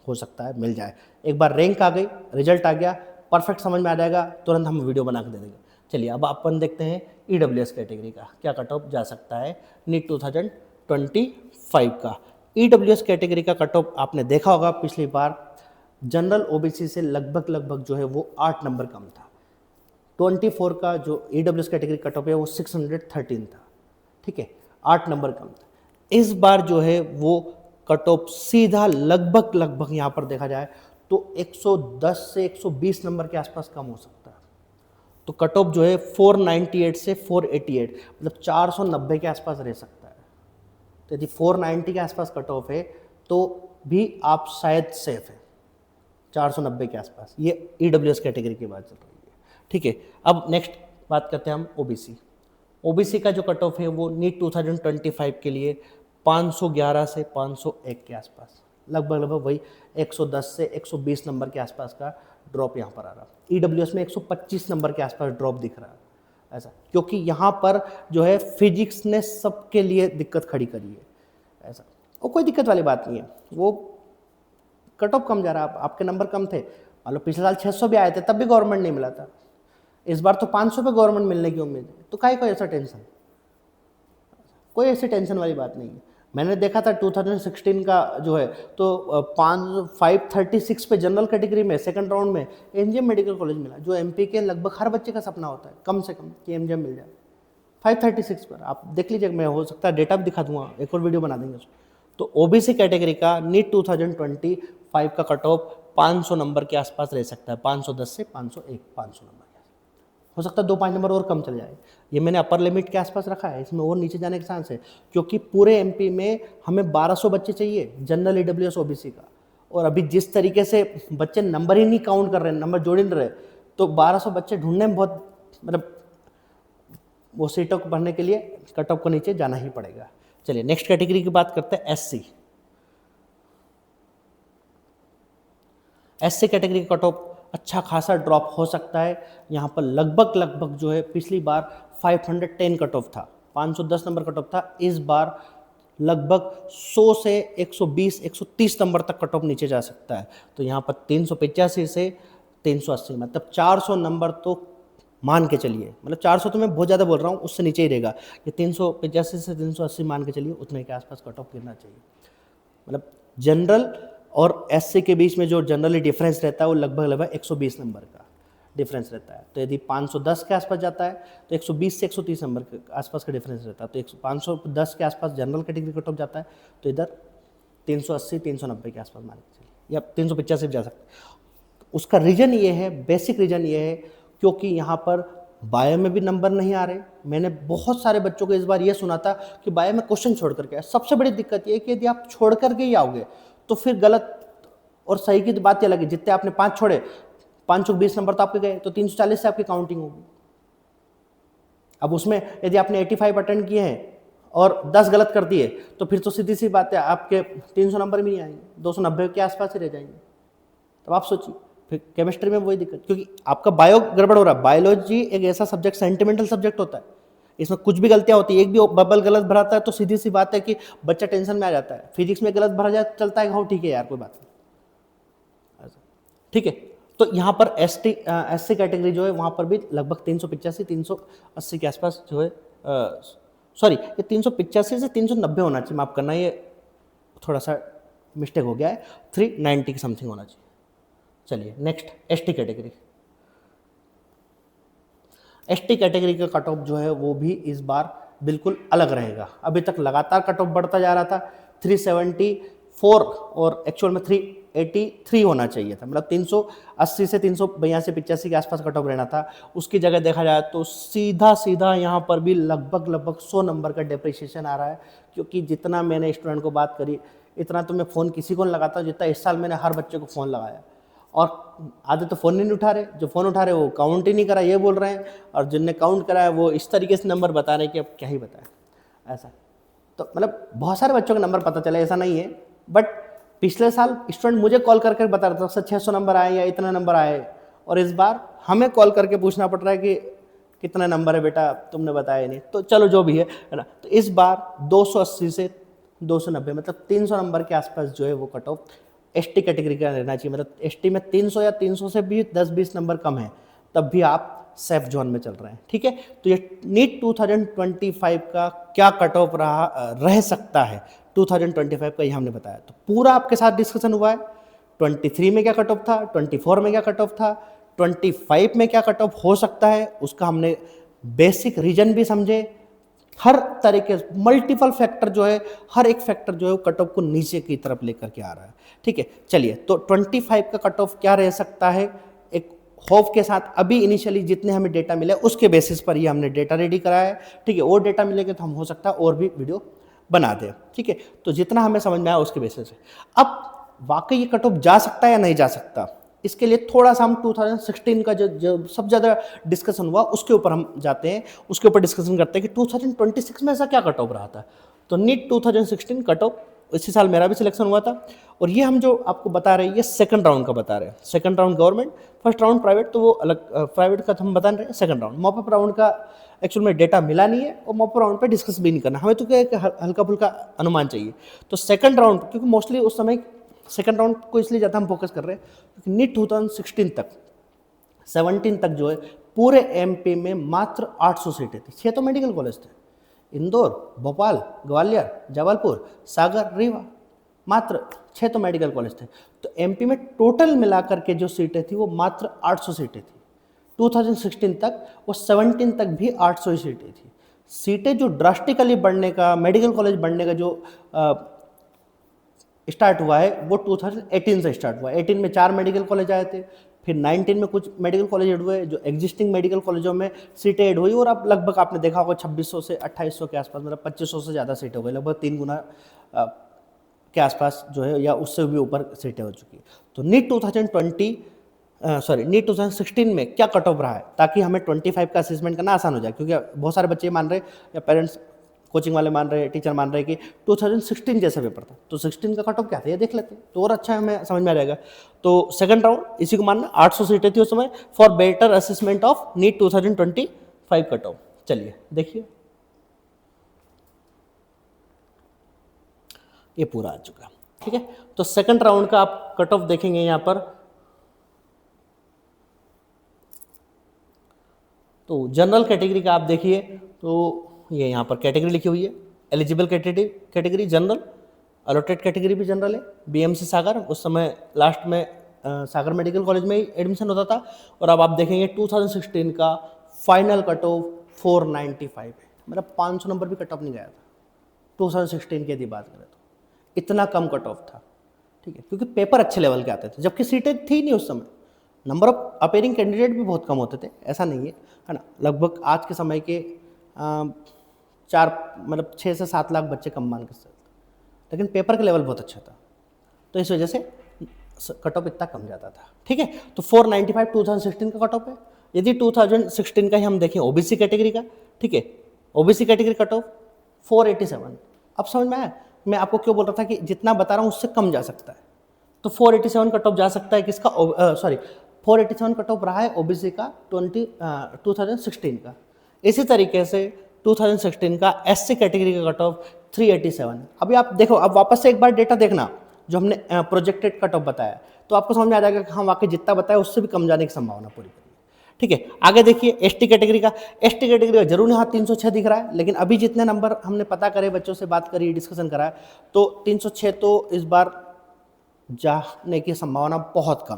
हो सकता है मिल जाए। एक बार रैंक आ गई, रिजल्ट आ गया, परफेक्ट समझ में आ जाएगा, तुरंत हम वीडियो बना के दे देंगे। चलिए अब अपन देखते हैं EWS कैटेगरी का क्या कट ऑफ जा सकता है नीट 2025 का। EWS कैटेगरी का कट ऑफ आपने देखा होगा पिछली बार जनरल OBC से लगभग जो है वो 8 नंबर कम था। 24 का जो EWS कैटेगरी कट ऑफ है वो 613 था। ठीक है, 8 नंबर कम था। इस बार जो है वो कट ऑफ सीधा लगभग यहाँ पर देखा जाए तो 110 से 120 नंबर के आसपास कम हो सकता है। तो कट ऑफ जो है 498 से 488, मतलब 490 के आसपास रह सकता है। तो यदि 490 के आसपास कट ऑफ है तो भी आप शायद सेफ है, 490 के आसपास। ये EWS कैटेगरी की बात चल रही है। ठीक है, अब नेक्स्ट बात करते हैं हम OBC का जो कट ऑफ है वो नीट 2025 के लिए 511 से 501 के आसपास, लगभग वही 110 से 120 नंबर के आसपास का ड्रॉप यहाँ पर आ रहा है। EWS में 125 नंबर के आसपास ड्रॉप दिख रहा है ऐसा, क्योंकि यहाँ पर जो है फिजिक्स ने सबके लिए दिक्कत खड़ी करी है ऐसा। और कोई दिक्कत वाली बात नहीं है, वो कट ऑफ कम जा रहा है, आपके नंबर कम थे। मान लो पिछले साल 600 भी आए थे तब भी गवर्नमेंट नहीं मिला था, इस बार तो 500 पे गवर्नमेंट मिलने की उम्मीद है। तो काहे कोई ऐसा टेंशन, कोई ऐसी टेंशन वाली बात नहीं है। मैंने देखा था 2016 का जो है तो 536 पे जनरल कैटेगरी में सेकंड राउंड में MGM मेडिकल कॉलेज मिला, जो MP के लगभग हर बच्चे का सपना होता है कम से कम कि MGM मिल जाए। 536 पर आप देख लीजिए, मैं हो सकता है डेटा भी दिखा दूंगा, एक और वीडियो बना देंगे उसको। तो OBC कैटेगरी का नीट 2025 का कट ऑफ 500 नंबर के आसपास रह सकता है, 510 से 501, 500 नंबर के आसपास हो सकता है, 2-5 नंबर और कम चले जाए। ये मैंने अपर लिमिट के आसपास रखा है, इसमें और नीचे जाने के चांस है, क्योंकि पूरे एमपी में हमें 1200 बच्चे चाहिए जनरल, ईडब्ल्यूएस, ओबीसी का, और अभी जिस तरीके से बच्चे नंबर ही नहीं काउंट कर रहे हैं, नंबर जोड़ ही नहीं रहे, तो 1200 बच्चे ढूंढने में बहुत मतलब वो सीटों को भरने के लिए कट ऑफ को नीचे जाना ही पड़ेगा। चलिए नेक्स्ट कैटेगरी की बात करते हैं, एससी। एससी कैटेगरी का कट ऑफ अच्छा खासा ड्रॉप हो सकता है। यहाँ पर लगभग जो है पिछली बार 510 कट ऑफ था, 510 नंबर कट ऑफ था, इस बार लगभग 100 से 120, 130 नंबर तक कट ऑफ नीचे जा सकता है। तो यहाँ पर 385 से 380, मतलब 400 नंबर तो मान के चलिए, मतलब 400 तो मैं बहुत ज़्यादा बोल रहा हूँ, उससे नीचे ही रहेगा। ये 385 से 380 मान के चलिए, उतने के आसपास कट ऑफ गिरना चाहिए। मतलब जनरल और एससी के बीच में जो जनरली डिफरेंस रहता है वो लगभग 120 नंबर का डिफरेंस रहता है। तो यदि 510 के आसपास जाता है तो 120 से 130 नंबर के आसपास का डिफरेंस रहता है। तो 510 के आसपास जनरल कैटेगरी कट ऑफ जाता है, तो इधर 380, 390 के आसपास मान के चलिए, या 385 जा सकते हैं। उसका रीज़न ये है, बेसिक रीज़न ये है, क्योंकि यहाँ पर बायो में भी नंबर नहीं आ रहे। मैंने बहुत सारे बच्चों को इस बार ये सुना था कि बायो में क्वेश्चन छोड़ करके आए। सबसे बड़ी दिक्कत ये है कि यदि आप छोड़ करके ही आओगे तो फिर गलत और सही की बात ये लगी, जितने आपने 5 छोड़े, 520 नंबर तो आपके गए, तो 340 से आपकी काउंटिंग होगी। अब उसमें यदि आपने 85 अटेंड किए हैं और 10 गलत कर दिए, तो फिर तो सीधी सी बात है आपके 300 नंबर भी नहीं आएंगे, 290 के आसपास ही रह जाएंगे। तब आप सोचिए, फिर केमिस्ट्री में वही दिक्कत, क्योंकि आपका बायो गड़बड़ हो रहा है। बायोलॉजी एक ऐसा सब्जेक्ट, सेंटिमेंटल सब्जेक्ट होता है, इसमें कुछ भी गलतियां होती है। एक भी बबल गलत भराता है तो सीधी सी बात है कि बच्चा टेंशन में आ जाता है। फिजिक्स में गलत भरा जाए चलता है, हाँ ठीक है यार कोई बात नहीं, ठीक है। तो यहाँ पर एससी कैटेगरी जो है वहाँ पर भी लगभग 385, 380 के आसपास जो है, सॉरी ये 385 से 390 होना चाहिए, माफ करना, ये थोड़ा सा मिस्टेक हो गया है, 390 की समथिंग होना चाहिए। चलिए next, ST category. ST category का कट ऑफ जो है वो भी इस बार बिल्कुल अलग रहेगा। अभी तक लगातार कट ऑफ बढ़ता जा रहा था, 374 और एक्चुअल में 383 होना चाहिए था, मतलब 380 से 382-85 के आसपास कट ऑफ रहना था। उसकी जगह देखा जाए तो सीधा यहाँ पर भी लगभग 100 नंबर का डेप्रिसिएशन आ रहा है, क्योंकि जितना मैंने स्टूडेंट को बात करी, इतना तो मैं फ़ोन किसी को नहीं लगाता जितना इस साल मैंने हर बच्चे को फ़ोन लगाया। और आधे तो फ़ोन ही नहीं उठा रहे, जो फ़ोन उठा रहे वो काउंट ही नहीं करा ये बोल रहे हैं, और जिनने काउंट करा है वो इस तरीके से नंबर बता रहे हैं कि अब क्या ही बताएं। ऐसा तो मतलब बहुत सारे बच्चों के नंबर पता चले, ऐसा नहीं है। बट पिछले साल स्टूडेंट मुझे कॉल करके बता रहा था सर 600 नंबर आए या इतना नंबर आए, और इस बार हमें कॉल करके पूछना पड़ रहा है कि कितना नंबर है बेटा, तुमने बताया नहीं। तो चलो जो भी है ना, तो इस बार 280 से 290, मतलब 300 नंबर के आसपास जो है वो कट ऑफ एसटी कैटेगरी का रहना चाहिए। मतलब एसटी में 300 या 300 से भी 10-20 नंबर कम है, तब भी आप सेफ जोन में चल रहे हैं, ठीक है। तो ये नीट 2025 का क्या कट ऑफ रह सकता है 2025 का, ये हमने बताया। तो पूरा आपके साथ डिस्कशन हुआ है। 23 में क्या कट ऑफ था, 24 में क्या कट ऑफ था, 25 में क्या कट ऑफ हो सकता है, उसका हमने बेसिक रीजन भी समझे। हर तरीके मल्टीपल फैक्टर जो है, हर एक फैक्टर जो है कट ऑफ को नीचे की तरफ लेकर के आ रहा है, ठीक है। चलिए, तो 25 का कट ऑफ क्या रह सकता है, एक होप के साथ अभी इनिशियली जितने हमें डेटा मिले उसके बेसिस पर ही हमने डेटा रेडी कराया है, ठीक है। और डेटा मिलेगा तो हम हो सकता है और भी वीडियो बना दें, ठीक है। तो जितना हमें समझ में आया उसके बेसिस है। अब वाकई ये कट ऑफ जा सकता है या नहीं जा सकता, इसके लिए थोड़ा सा हम 2016 का जो सबसे ज़्यादा डिस्कशन हुआ उसके ऊपर हम जाते हैं, उसके ऊपर डिस्कशन करते हैं कि 2026 में ऐसा क्या कट ऑफ रहा था। तो नीट 2016 कट ऑफ, इसी साल मेरा भी सिलेक्शन हुआ था, और ये हम जो आपको बता रहे हैं ये सेकंड राउंड का बता रहे हैं। Second round government, first round private, तो वो अलग, प्राइवेट का तो हम बता रहे हैं। सेकंड राउंड मॉपअप राउंड का एक्चुअल में डेटा मिला नहीं है, और मॉपअप राउंड पे डिस्कस भी नहीं करना, हमें तो क्या हल्का फुल्का अनुमान चाहिए। तो सेकंड राउंड, क्योंकि मोस्टली उस समय सेकंड राउंड को इसलिए ज़्यादा हम फोकस कर रहे हैं क्योंकि नीट 2016 तक 17 तक जो है पूरे एमपी में मात्र 800 सीटें थी। 6 तो मेडिकल कॉलेज थे, इंदौर, भोपाल, ग्वालियर, जबलपुर, सागर, रीवा, मात्र 6 तो मेडिकल कॉलेज थे। तो एमपी में टोटल मिलाकर के जो सीटें थी वो मात्र 800 सीटें थी। 2016 तक वो 17 तक भी 800 ही सीटें थी। सीटें जो ड्रास्टिकली बढ़ने का, मेडिकल कॉलेज बढ़ने का जो स्टार्ट हुआ है वो 2018 से स्टार्ट हुआ है। 18 में 4 मेडिकल कॉलेज आए थे, फिर 19 में कुछ मेडिकल कॉलेज ऐड हुए, जो एग्जिस्टिंग मेडिकल कॉलेजों में सीटें ऐड हुई, और अब लगभग आपने देखा होगा 2600 से 2800 के आसपास, मतलब 2500 से ज़्यादा सीटें हो गई, लगभग 3 गुना के आसपास जो है, या उससे भी ऊपर सीटें हो चुकी। तो नीट 2016 में क्या कट ऑफ रहा है, ताकि हमें 25 का असेसमेंट करना आसान हो जाए, क्योंकि बहुत सारे बच्चे मान रहे या पेरेंट्स कोचिंग वाले मान रहे, टीचर मान रहे कि 2016 जैसा पेपर था, तो 16 का कट ऑफ क्या था ये देख लेते हैं, तो और अच्छा हमें समझ में आ जाएगा। तो सेकंड राउंड इसी को मानना, 800 सीटें थी उस समय, for better assessment of NEET 2025 cut off. चलिए देखिए, ये पूरा आ चुका, ठीक है। तो सेकंड राउंड का आप कट ऑफ देखेंगे यहाँ पर, तो जनरल कैटेगरी का आप देखिए, तो ये यहाँ पर कैटेगरी लिखी हुई है, eligible category general, allotted category भी जनरल है, बीएमसी सागर, उस समय लास्ट में सागर मेडिकल कॉलेज में ही एडमिशन होता था। और अब आप देखेंगे 2016 का फाइनल कट ऑफ 495 है, मतलब 500 नंबर भी कट ऑफ नहीं गया था 2016 की यदि बात करें तो, इतना कम कट ऑफ था, ठीक है, क्योंकि पेपर अच्छे लेवल के आते थे, जबकि सीटें थी नहीं उस समय, नंबर ऑफ अपेयरिंग कैंडिडेट भी बहुत कम होते थे, ऐसा नहीं है ना, लगभग आज के समय के 6 से 7 लाख बच्चे कम मान के चलते, लेकिन पेपर का लेवल बहुत अच्छा था, तो इस वजह से कट ऑफ इतना कम जाता था, ठीक है। तो 495 2016 का कट ऑफ है। यदि 2016 का ही हम देखें ओबीसी कैटेगरी का, ठीक है, ओबीसी कैटेगरी कट ऑफ 487, अब समझ में आया मैं आपको क्यों बोल रहा था कि जितना बता रहा हूँ उससे कम जा सकता है। तो 487 कट ऑफ जा सकता है किसका, 487 कट ऑफ रहा है ओबीसी का 2016 का। इसी तरीके से 2016 का एससी कैटेगरी का कट ऑफ 387। अभी आप देखो, अब वापस से एक बार डेटा देखना जो हमने प्रोजेक्टेड कट ऑफ बताया, तो आपको समझ में आ जाएगा कि हाँ वाकई जितना बताया उससे भी कम जाने की संभावना पूरी, ठीक है। आगे देखिए एसटी कैटेगरी का, एसटी कैटेगरी का जरूर यहाँ 306 दिख रहा है, लेकिन अभी जितने नंबर हमने पता करे, बच्चों से बात करी, डिस्कशन करा है, तो 306 तो इस बार जाने की संभावना बहुत कम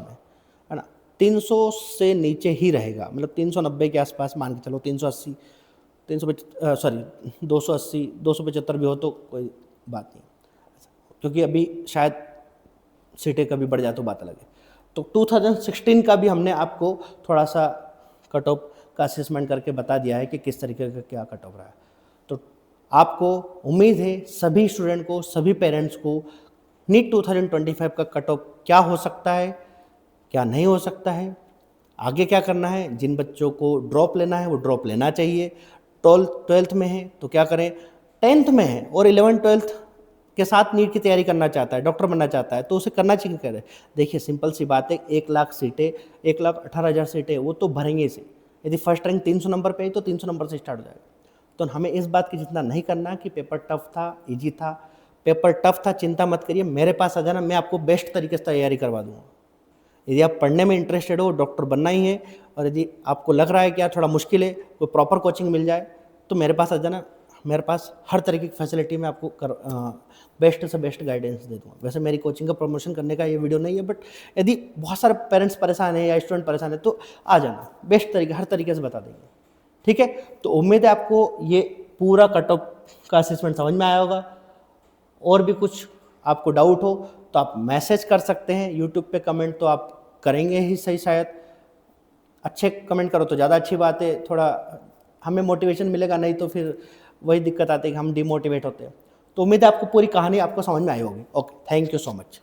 है ना, 300 से नीचे ही रहेगा, मतलब 390 के आसपास मान के चलो, 380 280 275 भी हो तो कोई बात नहीं, क्योंकि अभी शायद सीटें कभी बढ़ जाए तो बात अलग है। तो 2016 का भी हमने आपको थोड़ा सा कट ऑफ का असेसमेंट करके बता दिया है कि किस तरीके का क्या कट ऑफ रहा है। तो आपको उम्मीद है सभी स्टूडेंट को, सभी पेरेंट्स को नीट 2025 का कट ऑफ क्या हो सकता है, क्या नहीं हो सकता है, आगे क्या करना है। जिन बच्चों को ड्रॉप लेना है वो ड्रॉप लेना चाहिए, 12th में है तो क्या करें, 10th में है और 11th-12th के साथ नीट की तैयारी करना चाहता है, डॉक्टर बनना चाहता है, तो उसे करना चाहिए। करें, देखिए सिंपल सी बात है, 1 लाख सीटें, 1,18,000 सीटें वो तो भरेंगे से। यदि फर्स्ट रैंक 300 नंबर पे है तो 300 नंबर से स्टार्ट हो जाएगा। तो हमें इस बात की चिंता नहीं करना कि पेपर टफ था, ईजी था। पेपर टफ था, चिंता मत करिए, मेरे पास आ जाना, मैं आपको बेस्ट तरीके से तैयारी करवा दूंगा। यदि आप पढ़ने में इंटरेस्टेड हो, डॉक्टर बनना ही है, और यदि आपको लग रहा है कि यार थोड़ा मुश्किल है, कोई प्रॉपर कोचिंग मिल जाए, तो मेरे पास आ जाना। मेरे पास हर तरीके की फैसिलिटी में आपको बेस्ट से बेस्ट गाइडेंस दे दूँगा। वैसे मेरी कोचिंग का प्रमोशन करने का ये वीडियो नहीं है, बट यदि बहुत सारे पेरेंट्स परेशान हैं या स्टूडेंट परेशान है तो आ जाना, बेस्ट तरीके हर तरीके से बता देंगे, ठीक है। तो उम्मीद है आपको ये पूरा कट ऑफ का असेसमेंट समझ में आया होगा। और भी कुछ आपको डाउट हो तो आप मैसेज कर सकते हैं, यूट्यूब पे कमेंट तो आप करेंगे ही सही, शायद अच्छे कमेंट करो तो ज़्यादा अच्छी बात है, थोड़ा हमें मोटिवेशन मिलेगा, नहीं तो फिर वही दिक्कत आती है कि हम डिमोटिवेट होते हैं। तो उम्मीद है आपको पूरी कहानी आपको समझ में आई होगी। Okay, thank you so much.